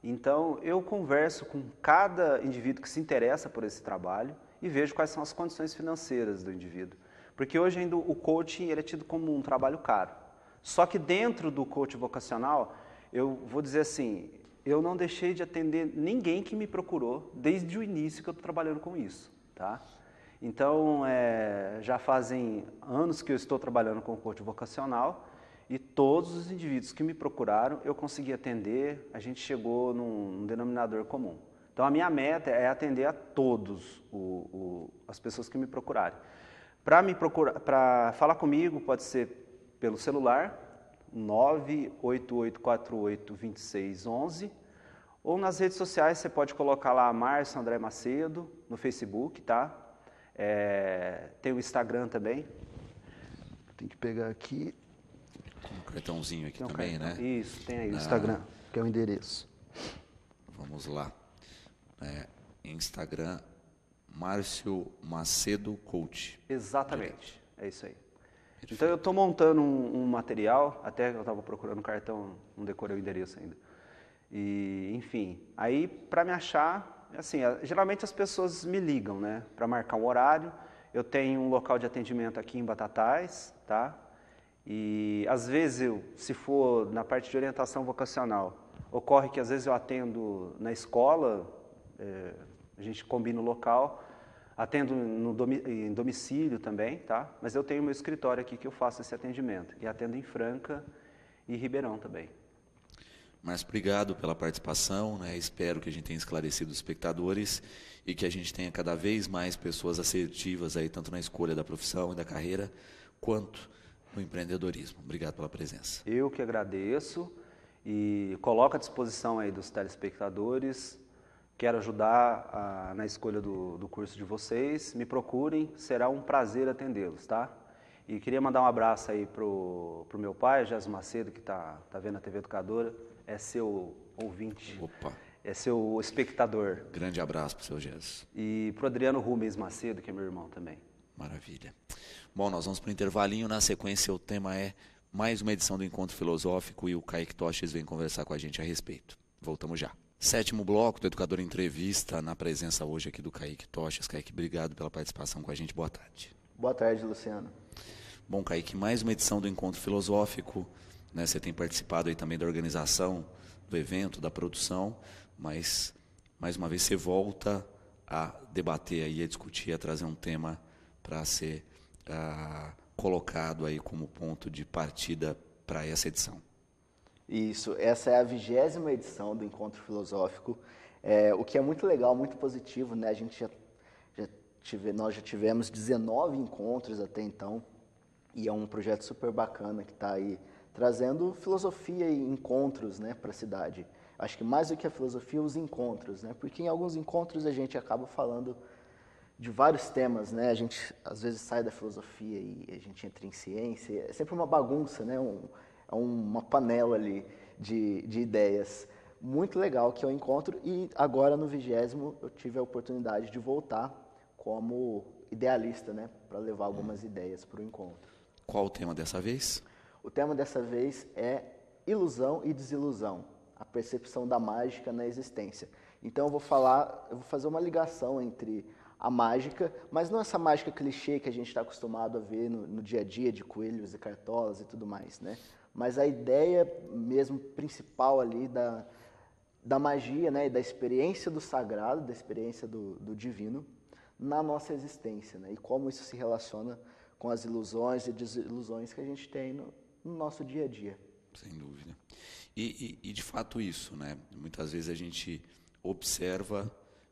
Então, eu converso com cada indivíduo que se interessa por esse trabalho e vejo quais são as condições financeiras do indivíduo. Porque hoje ainda o coaching ele é tido como um trabalho caro. Só que dentro do coaching vocacional, eu vou dizer assim, eu não deixei de atender ninguém que me procurou desde o início que eu estou trabalhando com isso, tá? Então, já fazem anos que eu estou trabalhando com o coaching vocacional e todos os indivíduos que me procuraram, eu consegui atender, a gente chegou num denominador comum. Então, a minha meta é atender a todos as pessoas que me procurarem. Para falar comigo, pode ser pelo celular, 988482611, ou nas redes sociais, você pode colocar lá Márcio André Macedo, no Facebook, tá? Tem o Instagram também. Tem que pegar aqui. Tem um cartãozinho aqui também, né? Isso, tem aí o Instagram, que é o endereço. Vamos lá. Instagram, Márcio Macedo Coach. Exatamente, é isso aí. Perfeito. Então eu estou montando um material, até eu estava procurando o cartão, não decorei o endereço ainda. E, enfim, aí para me achar, assim, geralmente as pessoas me ligam, né, para marcar um horário. Eu tenho um local de atendimento aqui em Batatais, tá? E às vezes se for na parte de orientação vocacional, ocorre que às vezes eu atendo na escola, a gente combina o local, atendo em domicílio também, tá? Mas eu tenho meu escritório aqui que eu faço esse atendimento. E atendo em Franca e Ribeirão também. Márcio, obrigado pela participação, né? Espero que a gente tenha esclarecido os espectadores e que a gente tenha cada vez mais pessoas assertivas aí, tanto na escolha da profissão e da carreira, quanto no empreendedorismo. Obrigado pela presença. Eu que agradeço e coloco à disposição aí dos telespectadores. Quero ajudar na escolha do curso de vocês. Me procurem, será um prazer atendê-los, tá? E queria mandar um abraço aí pro meu pai, Jéssica Macedo, que tá vendo a TV Educadora. É seu ouvinte. Opa. É seu espectador. Grande abraço pro seu Jéssica. E pro Adriano Rubens Macedo, que é meu irmão também. Maravilha. Bom, nós vamos pro intervalinho. Na sequência, o tema é mais uma edição do Encontro Filosófico e o Kaique Toches vem conversar com a gente a respeito. Voltamos já. 7º bloco do Educador Entrevista, na presença hoje aqui do Kaique Toches. Kaique, obrigado pela participação com a gente. Boa tarde. Boa tarde, Luciano. Bom, Kaique, mais uma edição do Encontro Filosófico, né? Você tem participado aí também da organização do evento, da produção, mas mais uma vez você volta a debater aí, a discutir, a trazer um tema para ser colocado aí como ponto de partida para essa edição. Isso, essa é a 20ª edição do Encontro Filosófico, o que é muito legal, muito positivo, né? A gente nós já tivemos 19 encontros até então, e é um projeto super bacana que está aí trazendo filosofia e encontros, né, para a cidade. Acho que mais do que a filosofia, os encontros, né? Porque em alguns encontros a gente acaba falando de vários temas, né? A gente às vezes sai da filosofia e a gente entra em ciência. É sempre uma bagunça, né? É uma panela ali de ideias. Muito legal que eu encontro e agora no 20º eu tive a oportunidade de voltar como idealista, né? Para levar algumas ideias para o encontro. Qual o tema dessa vez? O tema dessa vez é ilusão e desilusão, a percepção da mágica na existência. Então eu vou fazer uma ligação entre a mágica, mas não essa mágica clichê que a gente está acostumado a ver no dia a dia de coelhos e cartolas e tudo mais, né? Mas a ideia mesmo principal ali da magia, né? E da experiência do sagrado, da experiência do divino na nossa existência, né? E como isso se relaciona com as ilusões e desilusões que a gente tem no nosso dia a dia. Sem dúvida. E de fato isso, né? Muitas vezes a gente observa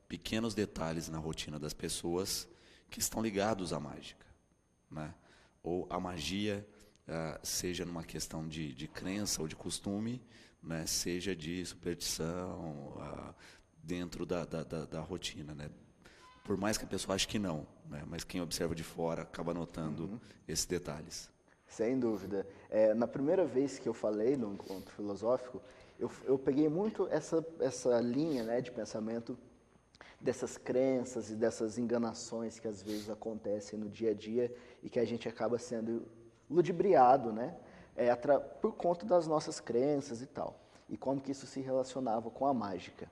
pequenos detalhes na rotina das pessoas que estão ligados à mágica, né? Ou a magia, seja numa questão de crença ou de costume, né? Seja de superstição, dentro da rotina, né? Por mais que a pessoa ache que não, né? Mas quem observa de fora acaba notando esses detalhes. Sem dúvida. Na primeira vez que eu falei no encontro filosófico, eu peguei muito essa linha, né, de pensamento dessas crenças e dessas enganações que às vezes acontecem no dia a dia e que a gente acaba sendo ludibriado, né, por conta das nossas crenças e tal. E como que isso se relacionava com a mágica.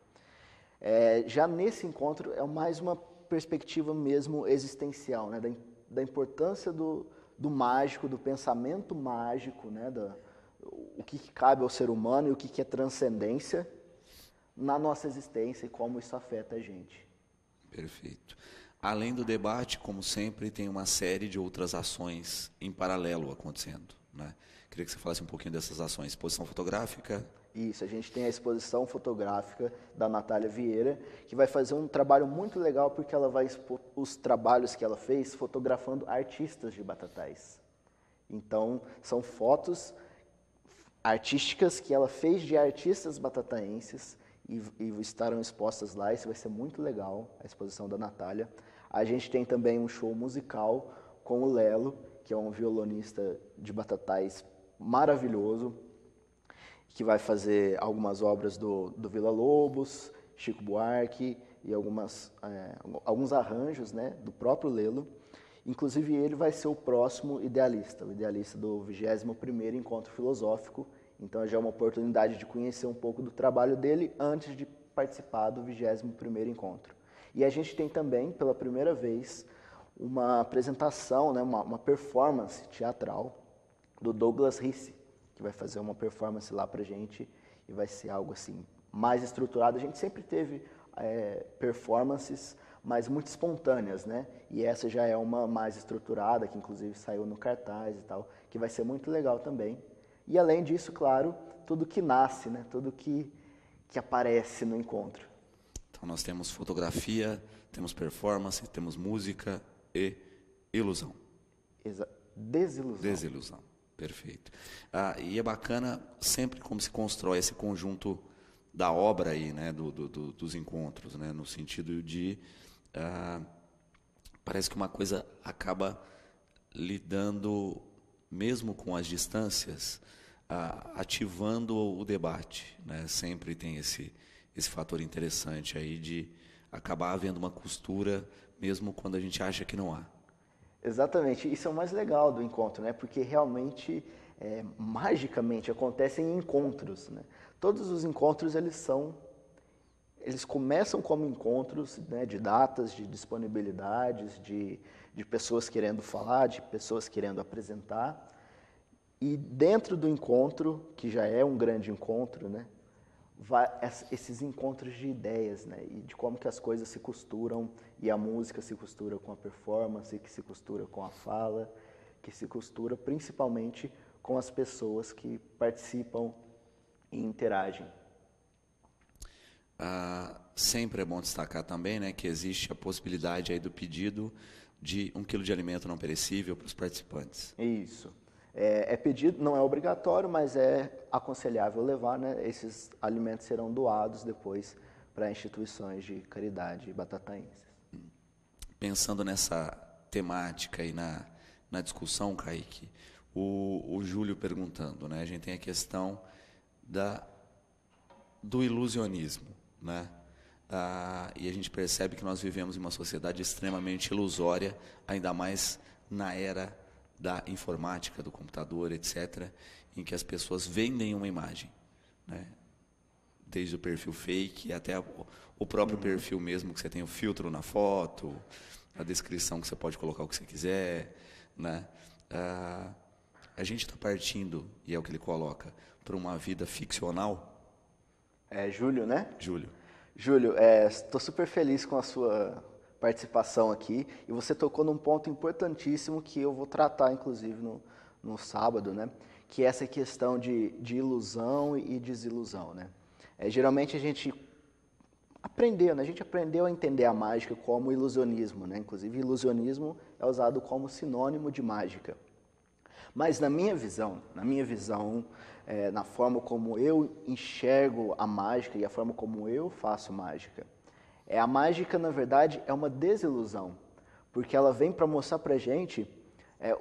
Já nesse encontro é mais uma perspectiva mesmo existencial, né, da importância do mágico, do pensamento mágico, né, o que cabe ao ser humano e o que é transcendência na nossa existência e como isso afeta a gente. Perfeito. Além do debate, como sempre, tem uma série de outras ações em paralelo acontecendo, né? Queria que você falasse um pouquinho dessas ações. Exposição fotográfica. Isso, a gente tem a exposição fotográfica da Natália Vieira, que vai fazer um trabalho muito legal porque ela vai expor os trabalhos que ela fez fotografando artistas de Batatais. Então, são fotos artísticas que ela fez de artistas batataenses e estarão expostas lá. Isso vai ser muito legal, a exposição da Natália. A gente tem também um show musical com o Lelo, que é um violonista de Batatais maravilhoso, que vai fazer algumas obras do Villa-Lobos, Chico Buarque e alguns arranjos, né, do próprio Lelo. Inclusive ele vai ser o próximo idealista, o idealista do 21º Encontro Filosófico. Então já é uma oportunidade de conhecer um pouco do trabalho dele antes de participar do 21º Encontro. E a gente tem também, pela primeira vez, uma apresentação, né, uma performance teatral do Douglas Risse, que vai fazer uma performance lá pra gente e vai ser algo assim mais estruturado. A gente sempre teve performances, mas muito espontâneas, né? E essa já é uma mais estruturada, que inclusive saiu no cartaz e tal, que vai ser muito legal também. E além disso, claro, tudo que nasce, né? Tudo que aparece no encontro. Então nós temos fotografia, temos performance, temos música e ilusão. Desilusão. Desilusão. Perfeito. E é bacana sempre como se constrói esse conjunto da obra aí, né, dos encontros, né, no sentido de parece que uma coisa acaba lidando, mesmo com as distâncias, ativando o debate, né? Sempre tem esse fator interessante aí de acabar havendo uma costura, mesmo quando a gente acha que não há. Exatamente, isso é o mais legal do encontro, né? Porque realmente, magicamente, acontecem encontros, né? Todos os encontros, eles começam como encontros, né, de datas, de disponibilidades, de pessoas querendo falar, de pessoas querendo apresentar. E dentro do encontro, que já é um grande encontro, né, esses encontros de ideias, né, e de como que as coisas se costuram, e a música se costura com a performance, que se costura com a fala, que se costura principalmente com as pessoas que participam e interagem. Sempre é bom destacar também, né, que existe a possibilidade aí do pedido de 1 quilo de alimento não perecível para os participantes. Isso. É pedido, não é obrigatório, mas é aconselhável levar, né? Esses alimentos serão doados depois para instituições de caridade batataenses. Pensando nessa temática e na discussão, Kaique, o Júlio perguntando, né? A gente tem a questão do ilusionismo, né? E a gente percebe que nós vivemos em uma sociedade extremamente ilusória, ainda mais na era da informática, do computador, etc., em que as pessoas vendem uma imagem, né? Desde o perfil fake até o próprio perfil mesmo, que você tem o filtro na foto, a descrição que você pode colocar o que você quiser, né? A gente está partindo, e é o que ele coloca, para uma vida ficcional. É Júlio, né? Júlio. Júlio, estou super feliz com a sua participação aqui e você tocou num ponto importantíssimo que eu vou tratar, inclusive, no sábado, né? Que é essa questão de ilusão e desilusão, né? Geralmente a gente aprendeu, né? A gente aprendeu a entender a mágica como ilusionismo, né? Inclusive, ilusionismo é usado como sinônimo de mágica. Mas na minha visão, na forma como eu enxergo a mágica e a forma como eu faço mágica, a mágica, na verdade, é uma desilusão, porque ela vem para mostrar para a gente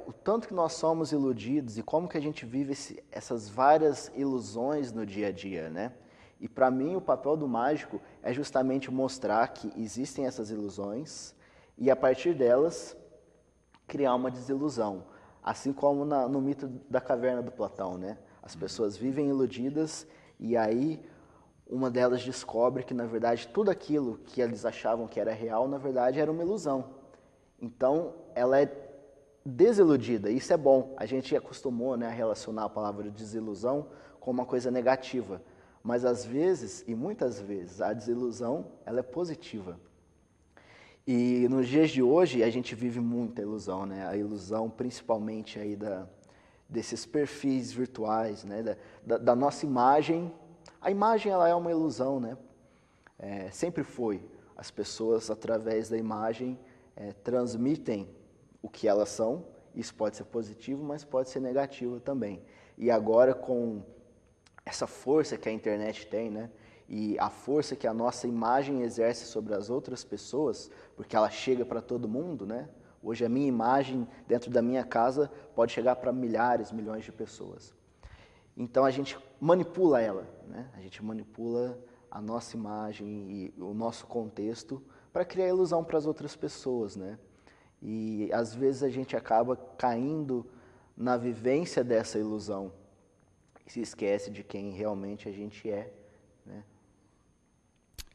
o tanto que nós somos iludidos e como que a gente vive essas várias ilusões no dia a dia, né? E para mim o papel do mágico é justamente mostrar que existem essas ilusões e a partir delas criar uma desilusão. Assim como no mito da caverna do Platão, né? As pessoas vivem iludidas e aí uma delas descobre que, na verdade, tudo aquilo que eles achavam que era real, na verdade, era uma ilusão. Então, ela é desiludida. Isso é bom. A gente acostumou, né, a relacionar a palavra desilusão com uma coisa negativa. Mas, às vezes, e muitas vezes, a desilusão ela é positiva. E nos dias de hoje a gente vive muita ilusão, né? A ilusão principalmente aí desses perfis virtuais, né? Da nossa imagem. A imagem ela é uma ilusão, né? Sempre foi. As pessoas através da imagem transmitem o que elas são. Isso pode ser positivo, mas pode ser negativo também. E agora com essa força que a internet tem, né? E a força que a nossa imagem exerce sobre as outras pessoas, porque ela chega para todo mundo, né? Hoje a minha imagem dentro da minha casa pode chegar para milhares, milhões de pessoas. Então a gente manipula ela, né? A gente manipula a nossa imagem e o nosso contexto para criar ilusão para as outras pessoas, né? E às vezes a gente acaba caindo na vivência dessa ilusão e se esquece de quem realmente a gente é, né?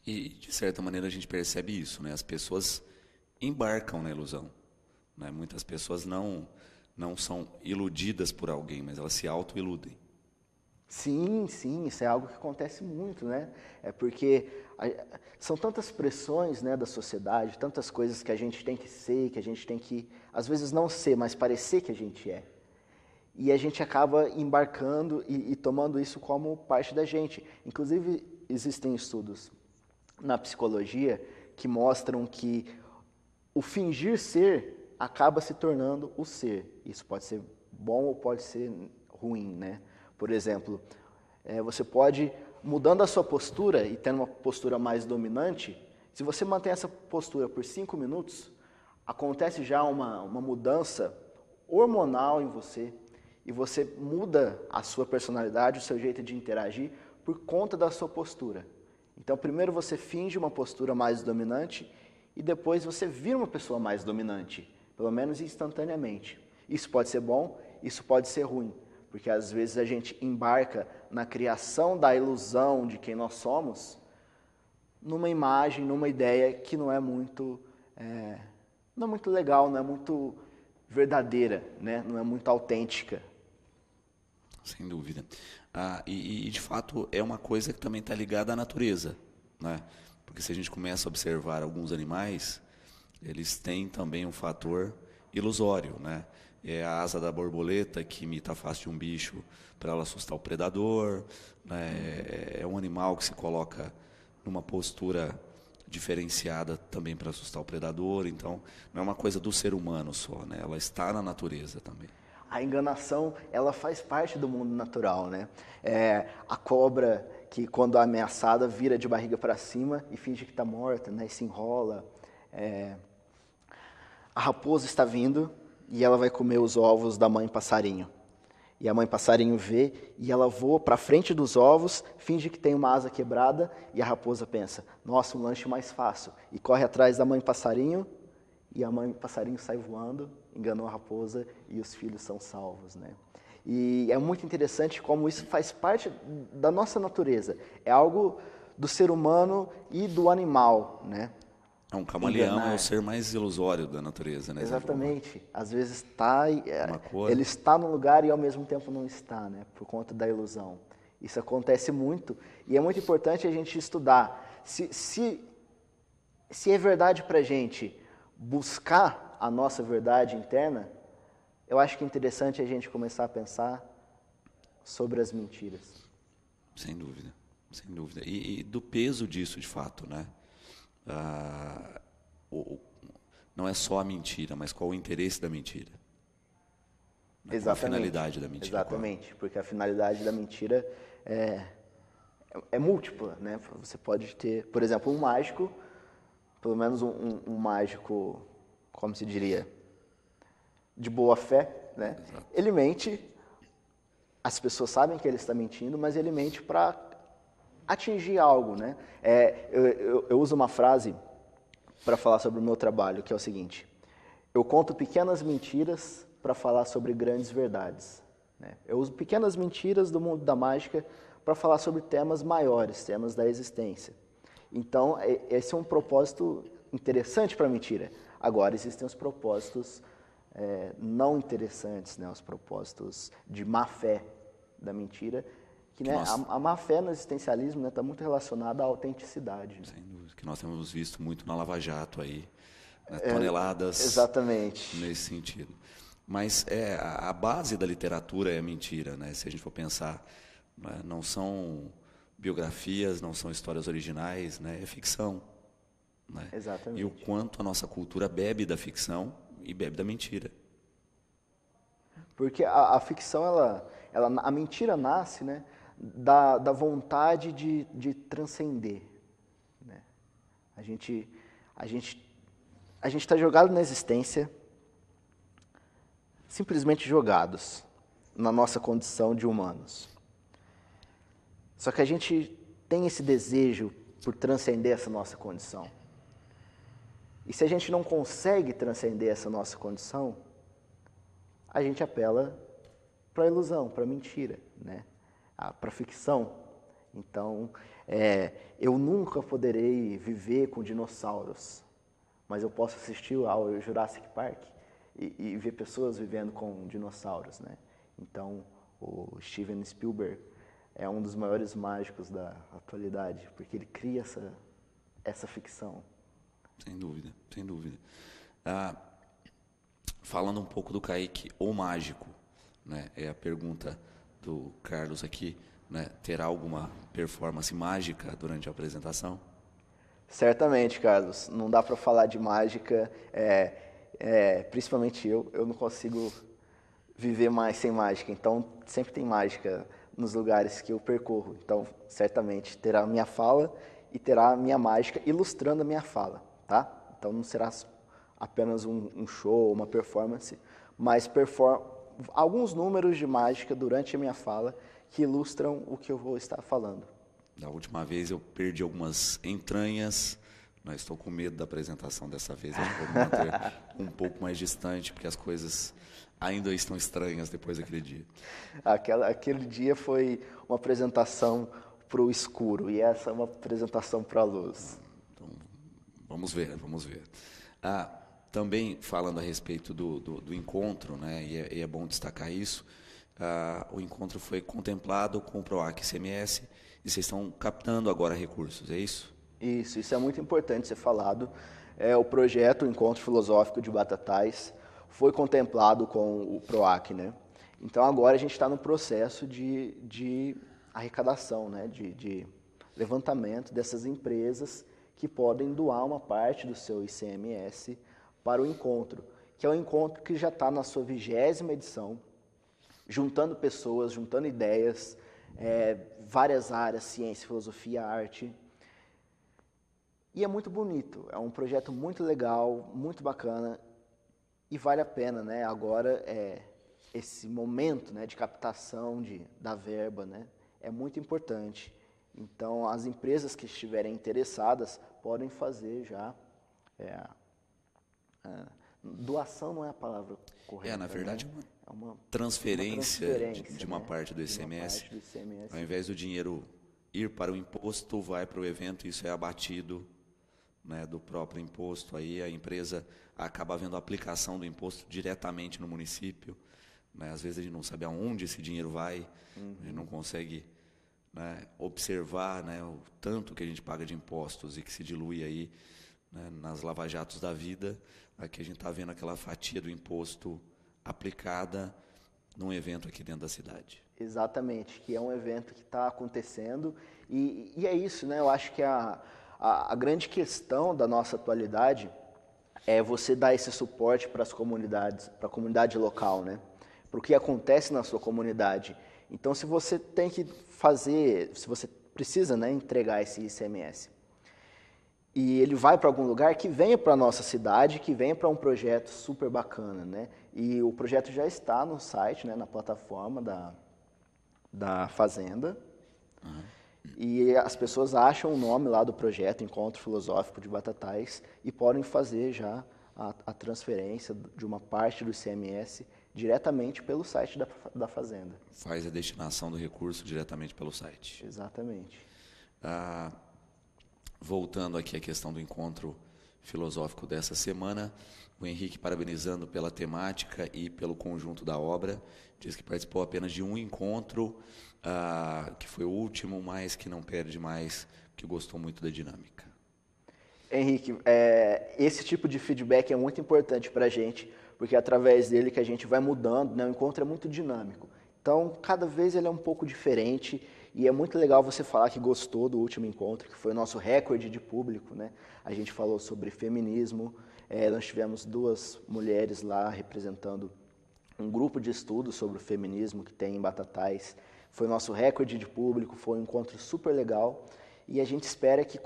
E, de certa maneira, a gente percebe isso, né? As pessoas embarcam na ilusão, né? Muitas pessoas não são iludidas por alguém, mas elas se auto-iludem. Sim, isso é algo que acontece muito, né? É porque são tantas pressões, né, da sociedade, tantas coisas que a gente tem que ser, que a gente tem que, às vezes, não ser, mas parecer que a gente é. E a gente acaba embarcando e tomando isso como parte da gente. Inclusive, existem estudos na psicologia que mostram que o fingir ser acaba se tornando o ser. Isso pode ser bom ou pode ser ruim, né? Por exemplo, você pode, mudando a sua postura e tendo uma postura mais dominante, se você mantém essa postura por 5 minutos, acontece já uma mudança hormonal em você e você muda a sua personalidade, o seu jeito de interagir por conta da sua postura. Então, primeiro você finge uma postura mais dominante e depois você vira uma pessoa mais dominante, pelo menos instantaneamente. Isso pode ser bom, isso pode ser ruim, porque às vezes a gente embarca na criação da ilusão de quem nós somos, numa imagem, numa ideia que não é muito legal, não é muito verdadeira, né? Não é muito autêntica. Sem dúvida. E de fato é uma coisa que também está ligada à natureza, né? Porque se a gente começa a observar alguns animais, eles têm também um fator ilusório, né? é a asa da borboleta, que imita a face de um bicho para ela assustar o predador, né? É um animal que se coloca numa postura diferenciada também para assustar o predador. Então, não é uma coisa do ser humano só, né? Ela está na natureza também. A enganação, ela faz parte do mundo natural, né? A cobra que, quando ameaçada, vira de barriga para cima e finge que está morta, né? E se enrola. A raposa está vindo e ela vai comer os ovos da mãe passarinho. E a mãe passarinho vê e ela voa para frente dos ovos, finge que tem uma asa quebrada e a raposa pensa, nossa, um lanche mais fácil. E corre atrás da mãe passarinho e a mãe passarinho sai voando, enganou a raposa e os filhos são salvos, né? E é muito interessante como isso faz parte da nossa natureza. É algo do ser humano e do animal, né? Um camaleão é o ser mais ilusório da natureza, né? Exatamente. Às vezes ele está no lugar e ao mesmo tempo não está, né? Por conta da ilusão. Isso acontece muito e é muito importante a gente estudar. Se é verdade para a gente buscar a nossa verdade interna, eu acho que é interessante a gente começar a pensar sobre as mentiras. Sem dúvida, sem dúvida. E do peso disso, de fato, né? Não é só a mentira, mas qual o interesse da mentira? Exatamente. Qual a finalidade da mentira? Exatamente, porque a finalidade da mentira é múltipla, né? Você pode ter, por exemplo, um mágico, pelo menos um mágico, como se diria, de boa fé, né? Exato. Ele mente, as pessoas sabem que ele está mentindo, mas ele mente para atingir algo, né? Eu uso uma frase para falar sobre o meu trabalho, que é o seguinte: eu conto pequenas mentiras para falar sobre grandes verdades, né? Eu uso pequenas mentiras do mundo da mágica para falar sobre temas maiores, temas da existência. Então, esse é um propósito interessante para a mentira. Agora, existem os propósitos não interessantes, né? Os propósitos de má fé da mentira, que né, a má fé no existencialismo está muito relacionada à autenticidade. Né? Sem dúvida, que nós temos visto muito na Lava Jato aí, né, toneladas exatamente. Nesse sentido. Mas a base da literatura é a mentira, né? Se a gente for pensar, né, não são biografias, não são histórias originais, né? É ficção. Né? Exatamente. E o quanto a nossa cultura bebe da ficção e bebe da mentira. Porque a ficção, a mentira nasce, né, da vontade de transcender. Né? A gente está jogado na existência, simplesmente jogados na nossa condição de humanos. Só que a gente tem esse desejo por transcender essa nossa condição. E se a gente não consegue transcender essa nossa condição, a gente apela para a ilusão, para a mentira, né? Para a ficção. Então, eu nunca poderei viver com dinossauros, mas eu posso assistir ao Jurassic Park e ver pessoas vivendo com dinossauros, né? Então, o Steven Spielberg é um dos maiores mágicos da atualidade, porque ele cria essa ficção. Sem dúvida, sem dúvida. Falando um pouco do Kaique, o mágico, né? É a pergunta do Carlos aqui, né? Terá alguma performance mágica durante a apresentação? Certamente, Carlos. Não dá para falar de mágica, principalmente eu não consigo viver mais sem mágica. Então, sempre tem mágica nos lugares que eu percorro. Então, certamente terá a minha fala e terá a minha mágica ilustrando a minha fala, tá? Então, não será apenas um show, uma performance, mas alguns números de mágica durante a minha fala que ilustram o que eu vou estar falando. Da última vez eu perdi algumas entranhas, mas estou com medo da apresentação dessa vez. Eu vou me manter um pouco mais distante, porque as coisas ainda estão estranhas depois daquele dia. Aquele dia foi uma apresentação para o escuro e essa é uma apresentação para a luz. Então, vamos ver. Também falando a respeito do encontro, né, e é bom destacar isso, o encontro foi contemplado com o PROAC ICMS e vocês estão captando agora recursos, é isso? Isso é muito importante ser falado. O projeto, o Encontro Filosófico de Batatais, foi contemplado com o PROAC, né? Então agora a gente está no processo de arrecadação, né? De levantamento dessas empresas que podem doar uma parte do seu ICMS para o encontro, que é um encontro que já está na sua 20ª edição, juntando pessoas, juntando ideias, várias áreas, ciência, filosofia, arte. E é muito bonito, é um projeto muito legal, muito bacana e vale a pena, né? Agora, esse momento, né, de captação da verba, né, é muito importante. Então, as empresas que estiverem interessadas podem fazer já. Doação não é a palavra correta. Na verdade, né? é uma transferência de uma né? parte do ICMS. Ao invés do dinheiro ir para o imposto, vai para o evento, isso é abatido, né, do próprio imposto. Aí a empresa acaba vendo a aplicação do imposto diretamente no município. Né? Às vezes a gente não sabe aonde esse dinheiro vai, a gente não consegue, né, observar, né, o tanto que a gente paga de impostos e que se dilui aí, né, nas lava-jatos da vida. Aqui a gente está vendo aquela fatia do imposto aplicada num evento aqui dentro da cidade. Exatamente, que é um evento que está acontecendo e é isso, né? Eu acho que a grande questão da nossa atualidade é você dar esse suporte para as comunidades, para a comunidade local, né? Para o que acontece na sua comunidade. Então, se você tem que fazer, se você precisa, né, entregar esse ICMS, e ele vai para algum lugar, que venha para a nossa cidade, que venha para um projeto super bacana, né? E o projeto já está no site, né, na plataforma da Fazenda. E as pessoas acham o nome lá do projeto, Encontro Filosófico de Batatais, e podem fazer já a transferência de uma parte do ICMS diretamente pelo site da Fazenda. Faz a destinação do recurso diretamente pelo site. Exatamente. Voltando aqui à questão do encontro filosófico dessa semana, o Henrique, parabenizando pela temática e pelo conjunto da obra, diz que participou apenas de um encontro, que foi o último, mas que não perde mais, que gostou muito da dinâmica. Henrique, esse tipo de feedback é muito importante para a gente, porque é através dele que a gente vai mudando, né? O encontro é muito dinâmico. Então, cada vez ele é um pouco diferente e é muito legal você falar que gostou do último encontro, que foi o nosso recorde de público, né? A gente falou sobre feminismo, nós tivemos 2 mulheres lá representando um grupo de estudos sobre o feminismo que tem em Batatais. Foi o nosso recorde de público, foi um encontro super legal e a gente espera que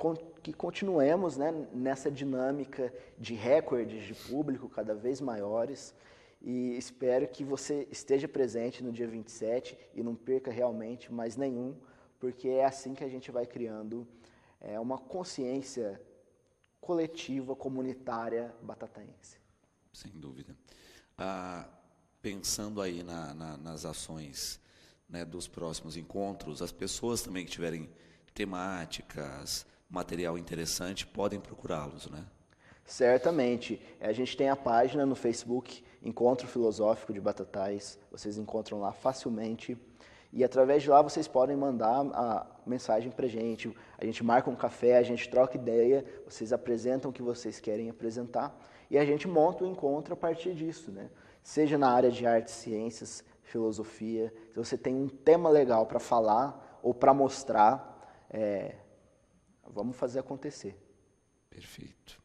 continuemos, né, nessa dinâmica de recordes de público cada vez maiores. E espero que você esteja presente no dia 27 e não perca realmente mais nenhum, porque é assim que a gente vai criando uma consciência coletiva, comunitária batataense. Sem dúvida. Pensando aí nas ações, né, dos próximos encontros, as pessoas também que tiverem temáticas, material interessante, podem procurá-los, né? Certamente. A gente tem a página no Facebook, Encontro Filosófico de Batatais. Vocês encontram lá facilmente. E através de lá vocês podem mandar a mensagem para a gente marca um café, a gente troca ideia, vocês apresentam o que vocês querem apresentar e a gente monta o encontro a partir disso, né? Seja na área de artes, ciências, filosofia, se você tem um tema legal para falar ou para mostrar, vamos fazer acontecer. Perfeito.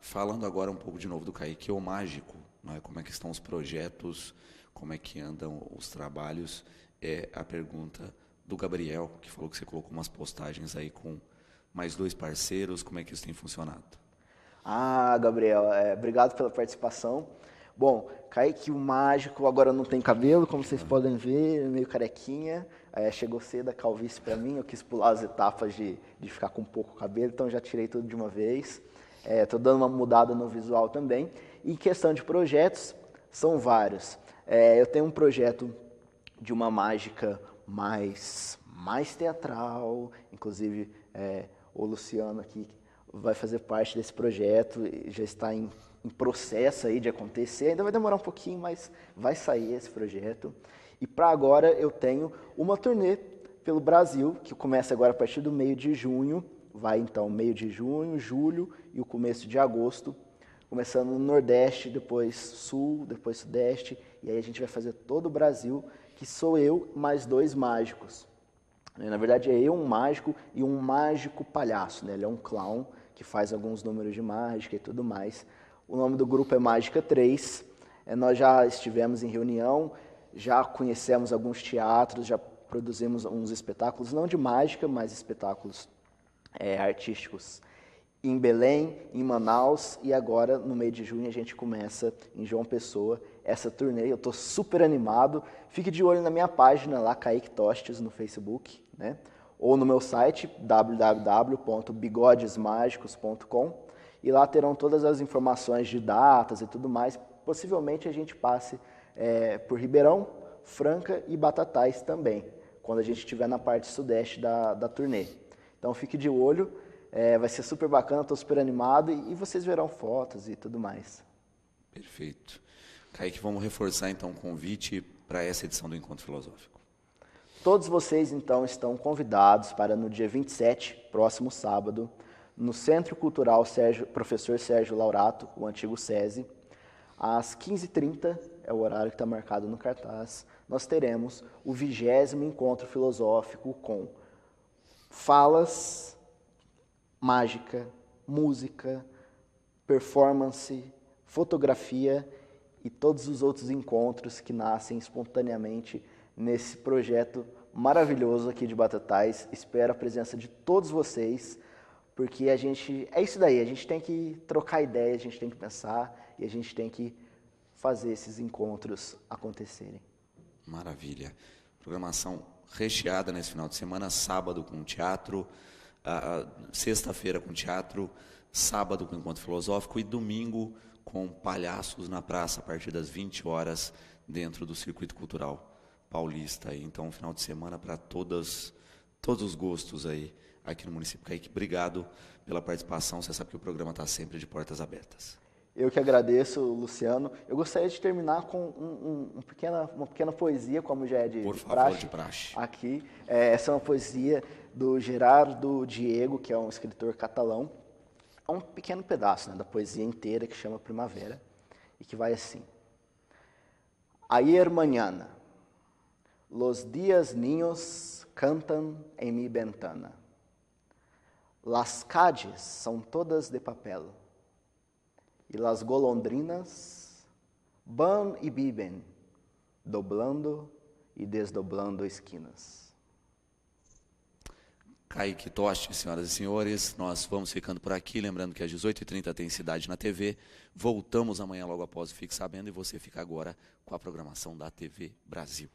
Falando agora um pouco de novo do Kaique, o mágico, né? Como é que estão os projetos, como é que andam os trabalhos, é a pergunta do Gabriel, que falou que você colocou umas postagens aí com mais 2 parceiros, como é que isso tem funcionado? Gabriel, obrigado pela participação. Bom, Kaique, o mágico, agora não tem cabelo, como vocês podem ver, meio carequinha, chegou cedo a calvície para mim, eu quis pular as etapas de ficar com pouco cabelo, então já tirei tudo de uma vez. Estou dando uma mudada no visual também. E questão de projetos, são vários. Eu tenho um projeto de uma mágica mais teatral, inclusive o Luciano aqui vai fazer parte desse projeto, já está em processo aí de acontecer, ainda vai demorar um pouquinho, mas vai sair esse projeto. E para agora eu tenho uma turnê pelo Brasil, que começa agora a partir do meio de junho, vai então meio de junho, julho e o começo de agosto, começando no Nordeste, depois Sul, depois Sudeste, e aí a gente vai fazer todo o Brasil, que sou eu mais 2 mágicos. Na verdade, é eu, um mágico, e um mágico palhaço, né? Ele é um clown que faz alguns números de mágica e tudo mais. O nome do grupo é Mágica 3. Nós já estivemos em reunião, já conhecemos alguns teatros, já produzimos uns espetáculos, não de mágica, mas espetáculos artísticos em Belém, em Manaus, e agora, no mês de junho, a gente começa em João Pessoa essa turnê. Eu estou super animado. Fique de olho na minha página lá, Kaique Tostes, no Facebook, né? Ou no meu site, www.bigodesmágicos.com, e lá terão todas as informações de datas e tudo mais. Possivelmente a gente passe por Ribeirão, Franca e Batatais também, quando a gente estiver na parte sudeste da turnê. Então fique de olho. Vai ser super bacana, estou super animado e vocês verão fotos e tudo mais. Perfeito. Kaique, vamos reforçar então o convite para essa edição do Encontro Filosófico. Todos vocês então estão convidados para no dia 27, próximo sábado, no Centro Cultural Professor Sérgio Laurato, o antigo SESI, às 15h30, é o horário que está marcado no cartaz, nós teremos o 20º Encontro Filosófico com falas, mágica, música, performance, fotografia e todos os outros encontros que nascem espontaneamente nesse projeto maravilhoso aqui de Batatais. Espero a presença de todos vocês, porque é isso daí, a gente tem que trocar ideias, a gente tem que pensar e a gente tem que fazer esses encontros acontecerem. Maravilha. Programação recheada nesse final de semana, sábado com teatro, sexta-feira com teatro, sábado com encontro filosófico e domingo com palhaços na praça a partir das 20 horas dentro do Circuito Cultural Paulista. Então, um final de semana para todos os gostos aí aqui no município. Kaique, obrigado pela participação. Você sabe que o programa está sempre de portas abertas. Eu que agradeço, Luciano. Eu gostaria de terminar com uma pequena poesia, como já é de praxe. Aqui. Essa é uma poesia do Gerardo Diego, que é um escritor catalão. É um pequeno pedaço, né, da poesia inteira, que chama Primavera, e que vai assim. Ayer mañana, los días niños cantan en mi ventana. Las calles são todas de papel. E las golondrinas van y viven, doblando y desdoblando esquinas. Kaique Tostes, senhoras e senhores, nós vamos ficando por aqui, lembrando que às 18h30 tem Cidade na TV, voltamos amanhã logo após o Fique Sabendo e você fica agora com a programação da TV Brasil.